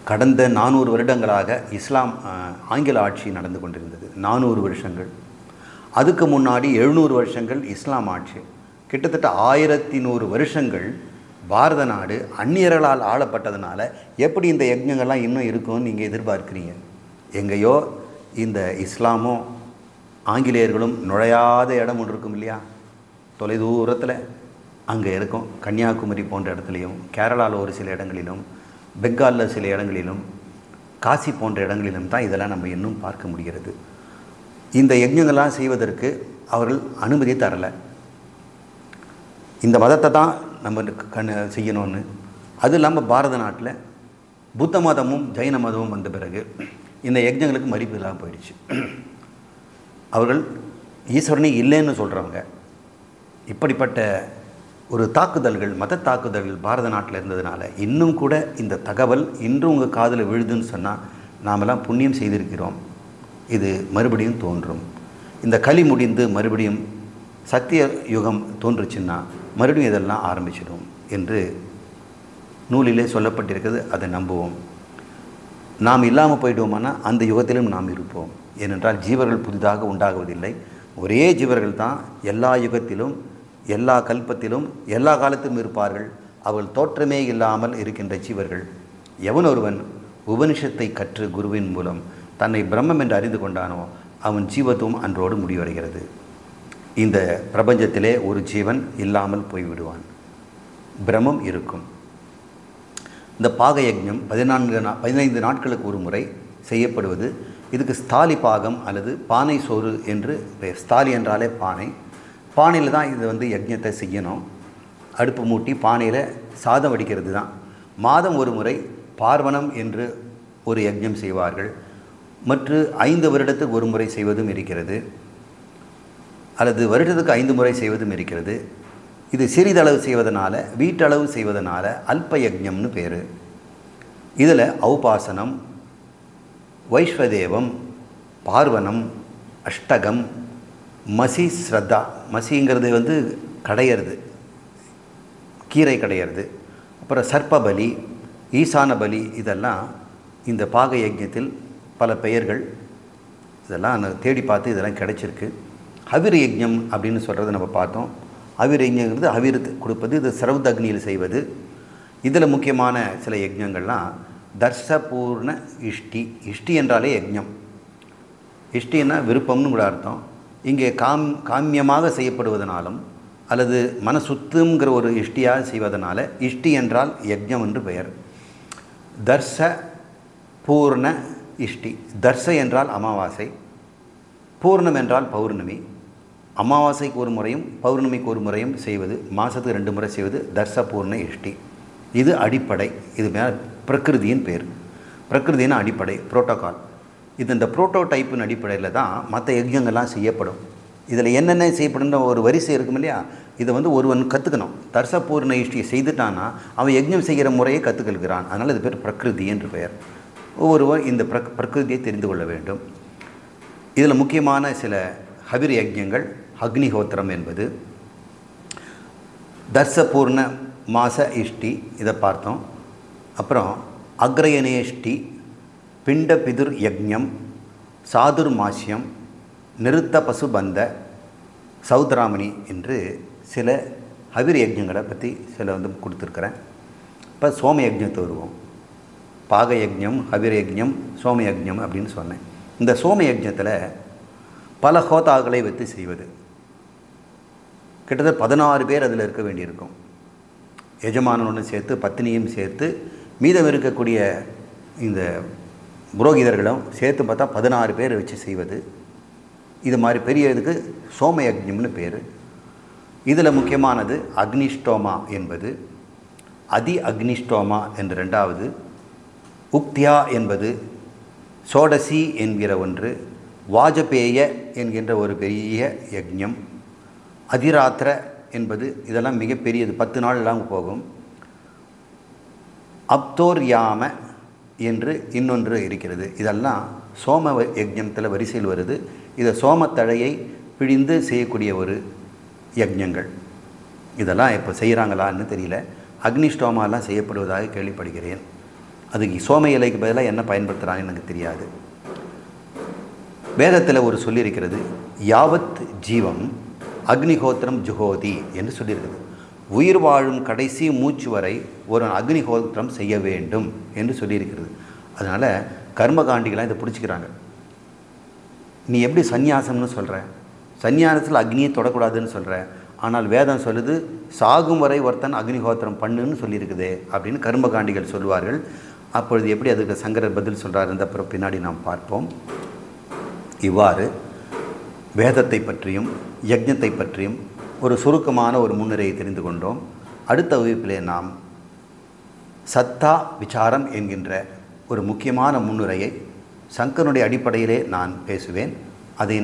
கடந்த 400 வருடங்களாக இஸ்லாம் ஆங்கில ஆட்சி நடந்து கொண்டிருந்தது. 400 வருஷங்கள். அதுக்கு முன்னாடி 700 வருஷங்கள் இஸ்லாம் ஆட்சி. கிட்டத்தட்ட 1100 வருஷங்கள் பாரத நாடு அந்நியர்களால் ஆளப்பட்டதுனால எப்படி இந்த யஜ்ஞங்கள்லாம் இன்னும் இருக்கும்னு நீங்கள் எதிர்பார்க்குறீங்க? எங்கேயோ இந்த இஸ்லாமும் ஆங்கிலேயர்களும் நுழையாத இடம் ஒன்று இருக்கும் இல்லையா, தொலைதூரத்தில் அங்கே இருக்கும். கன்னியாகுமரி போன்ற இடத்துலையும், கேரளாவில் ஒரு சில இடங்களிலும், பெங்காலில் சில இடங்களிலும், காசி போன்ற இடங்களிலும் தான் இதெல்லாம் நம்ம இன்னும் பார்க்க முடிகிறது. இந்த யஜ்ஞங்கள்லாம் செய்வதற்கு அவர்கள் அனுமதி தரலை. இந்த மதத்தை தான் நம்ம செய்யணும்னு. அது இல்லாமல் பாரத நாட்டில் புத்த மதமும் ஜைன மதமும் வந்த பிறகு இந்த யஜ்ஞங்களுக்கு மதிப்பு இல்லாமல் போயிடுச்சு. அவர்கள் ஈஸ்வரனே இல்லைன்னு சொல்கிறவங்க. இப்படிப்பட்ட ஒரு தாக்குதல்கள், மத தாக்குதல்கள் பாரத நாட்டில் இருந்ததுனால இன்னும் கூட இந்த தகவல் இன்றும் உங்கள் காதில் விழுதுன்னு சொன்னால் நாமெல்லாம் புண்ணியம் செய்திருக்கிறோம். இது மறுபடியும் தோன்றும். இந்த கலி முடிந்து மறுபடியும் சத்திய யுகம் தோன்றுச்சுன்னா மறுபடியும் இதெல்லாம் ஆரம்பிச்சிடும் என்று நூலிலே சொல்லப்பட்டிருக்கிறது. அதை நம்புவோம். நாம் இல்லாமல் போயிடுவோமானா அந்த யுகத்திலும் நாம் இருப்போம். ஏனென்றால் ஜீவர்கள் புதிதாக உண்டாகுவதில்லை. ஒரே ஜீவர்கள் தான் எல்லா யுகத்திலும், எல்லா கல்பத்திலும், எல்லா காலத்திலும் இருப்பார்கள். அவர்கள் தோற்றமே இல்லாமல் இருக்கின்ற ஜீவர்கள். எவன் ஒருவன் உபனிஷத்தை கற்று குருவின் மூலம் தன்னை பிரம்மம் என்று அறிந்து கொண்டானோ அவன் ஜீவத்துவம் அன்றோடு முடிவடைகிறது. இந்த பிரபஞ்சத்திலே ஒரு ஜீவன் இல்லாமல் போய்விடுவான், பிரம்மம் இருக்கும். இந்த பாக யஜ்ஞம் 15 நாட்களுக்கு ஒரு முறை செய்யப்படுவது. இதுக்கு ஸ்தாலி பாகம் அல்லது பானை சோறு என்று பெயர். ஸ்தாலி என்றாலே பானை. பானையில் தான் இது வந்து யஜ்ஞத்தை செய்யணும். அடுப்பு மூட்டி பானையில் சாதம் வடிக்கிறது தான். மாதம் ஒரு முறை பார்வணம் என்று ஒரு யஜ்ஞம் செய்வார்கள். மற்ற 5 வருடத்துக்கு ஒரு முறை செய்வதும் இருக்கிறது, அல்லது வருடத்துக்கு 5 முறை செய்வதும் இருக்கிறது. இது சிறிதளவு செய்வதனால, வீட்டளவு செய்வதனால அல்ப யஜ்ஞம்னு பேர். இதில் ஔபாசனம், வைஸ்வதேவம், பார்வணம், அஷ்டகம், மசி ஸ்ரத்தா, மசிங்கிறது வந்து கடையிறது, கீரை கடையிறது, அப்புறம் சர்ப்பபலி, ஈசான பலி, இதெல்லாம் இந்த பாக யஜ்ஞத்தில் பல பெயர்கள். இதெல்லாம் நான் தேடி பார்த்து இதெல்லாம் கிடைச்சிருக்கு. ஹவிர் யஜ்ஞம் அப்படின்னு சொல்கிறத நம்ம பார்த்தோம். ஹவிர் யஜ்ஞங்கிறது ஹவிர் கொடுப்பது, இது சிரௌத் அக்னியில் செய்வது. இதில் முக்கியமான சில யஜ்ஞங்கள்லாம் தர்சபூர்ண இஷ்டி. இஷ்டி என்றாலே யஜ்ஞம். இஷ்டின்னா விருப்பம்னு கூட அர்த்தம். இங்கே காமியமாக செய்யப்படுவதனாலும் அல்லது மனசுத்துங்கிற ஒரு இஷ்டியாக செய்வதனால இஷ்டி என்றால் யஜ்ஞம் என்று பெயர். தர்ச பூர்ண இஷ்டி. தர்ச என்றால் அமாவாசை, பூர்ணம் என்றால் பௌர்ணமி. அமாவாசைக்கு ஒரு முறையும் பௌர்ணமிக்கு ஒரு முறையும் செய்வது, மாதத்துக்கு 2 முறை செய்வது தர்ச பூர்ண இஷ்டி. இது அடிப்படை. இது பிரகிருதியின் பேர். பிரகிருதியின் அடிப்படை புரோட்டோகால். இது இந்த புரோட்டோடைப்பின் அடிப்படையில் தான் மற்ற யஜ்ஞங்கள்லாம் செய்யப்படும். இதில் என்னென்ன செய்யப்படுன்ற ஒரு வரிசை இருக்கும் இல்லையா, இதை ஒருவன் கற்றுக்கணும். தர்சபூர்ண இஷ்டியை செய்துட்டான்னா அவன் யஜ்ஞம் செய்கிற முறையை கற்றுக்கொள்கிறான். அதனால் இது பேர் பிரகிருதி என்று பெயர். ஒவ்வொருவர் இந்த பிரகிருதியை தெரிந்து கொள்ள வேண்டும். இதில் முக்கியமான சில ஹவிர் யஜ்ஞங்கள். அக்னிஹோத்திரம் என்பது தர்சபூர்ண மாச இஷ்டி, இதை பார்த்தோம். அப்புறம் அக்ரயணேஷ்டி, பிண்ட பிதுர் யஜ்ஞம், சாதுர்மாசியம், நிறுத்த பசுபந்த, சௌத்ராமணி என்று சில ஹவிர் யஜ்ஞங்களை பற்றி சில கொடுத்துருக்குறேன். இப்போ சோம யஜ்ஞத்தை வருவோம். பாக யஜ்ஞம், ஹவிர் யஜ்ஞம், சோம யஜ்ஞம் அப்படின்னு சொன்னேன். இந்த சோம யஜ்ஞத்தில் பல ஹோதாக்களை வைத்து செய்வது. கிட்டத்தட்ட 16 பேர் அதில் இருக்க வேண்டியிருக்கும். எஜமானனுடன் சேர்த்து பத்தினியும் சேர்த்து மீதம் இருக்கக்கூடிய இந்த புரோகிதர்களும் சேர்த்து பார்த்தா 16 பேர் வச்சு செய்வது. இது மாதிரி பெரிய இதுக்கு சோம யஜ்ஞம்னு பேர். இதில் முக்கியமானது அக்னிஷ்டோமா என்பது, அதி அக்னிஷ்டோமா என்று ரெண்டாவது, உக்தியா என்பது, சோடசி என்கிற ஒன்று, வாஜபேய என்கின்ற ஒரு பெரிய யஜ்ஞம், அதிராத்திர என்பது, இதெல்லாம் மிகப்பெரியது, 10 நாள்லாம் போகும். அப்தோர்யாம என்று இன்னொன்று இருக்கிறது. இதெல்லாம் சோம யஜ்ஞத்தில் வரிசையில் வருது. இதை சோமத்தழையை பிழிந்து செய்யக்கூடிய ஒரு யஜ்ஞங்கள். இதெல்லாம் இப்போ செய்கிறாங்களான்னு தெரியல. அக்னிஷ்டோமாலாம் செய்யப்படுவதாக கேள்விப்படுகிறேன். அதுக்கு சோம இலைக்கு பதிலாக என்ன பயன்படுத்துகிறாங்கன்னு எனக்கு தெரியாது. வேதத்தில் ஒரு சொல்லியிருக்கிறது, யாவத் ஜீவம் அக்னிஹோத்திரம் ஜுஹோதி என்று சொல்லியிருக்குது. உயிர் வாழும் கடைசி மூச்சு வரை ஒரு அக்னிஹோத்திரம் செய்ய வேண்டும் என்று சொல்லியிருக்கிறது. அதனால் கர்மகாண்டிகளாக இதை பிடிச்சிக்கிறாங்க. நீ எப்படி சந்நியாசம்னு சொல்கிற, சந்நியாசத்தில் அக்னியை தொடக்கூடாதுன்னு சொல்கிற, ஆனால் வேதம் சொல்லுது சாகும் வரை ஒருத்தன் அக்னிஹோத்திரம் பண்ணுன்னு சொல்லியிருக்குது அப்படின்னு கர்மகாண்டிகள் சொல்வார்கள். அப்பொழுது எப்படி அதுக்கு சங்கரர் பதில் சொல்கிறாருன்ற அப்புறம் பின்னாடி நாம் பார்ப்போம். இவ்வாறு வேதத்தை பற்றியும் யஜ்ஞத்தை பற்றியும் ஒரு சுருக்கமான ஒரு முன்னுரையை தெரிந்து கொண்டோம். அடுத்த வகுப்பிலே நாம் சத்தா விசாரம் என்கின்ற ஒரு முக்கியமான முன்னுரையை சங்கரனுடைய அடிப்படையிலே நான் பேசுவேன். அதை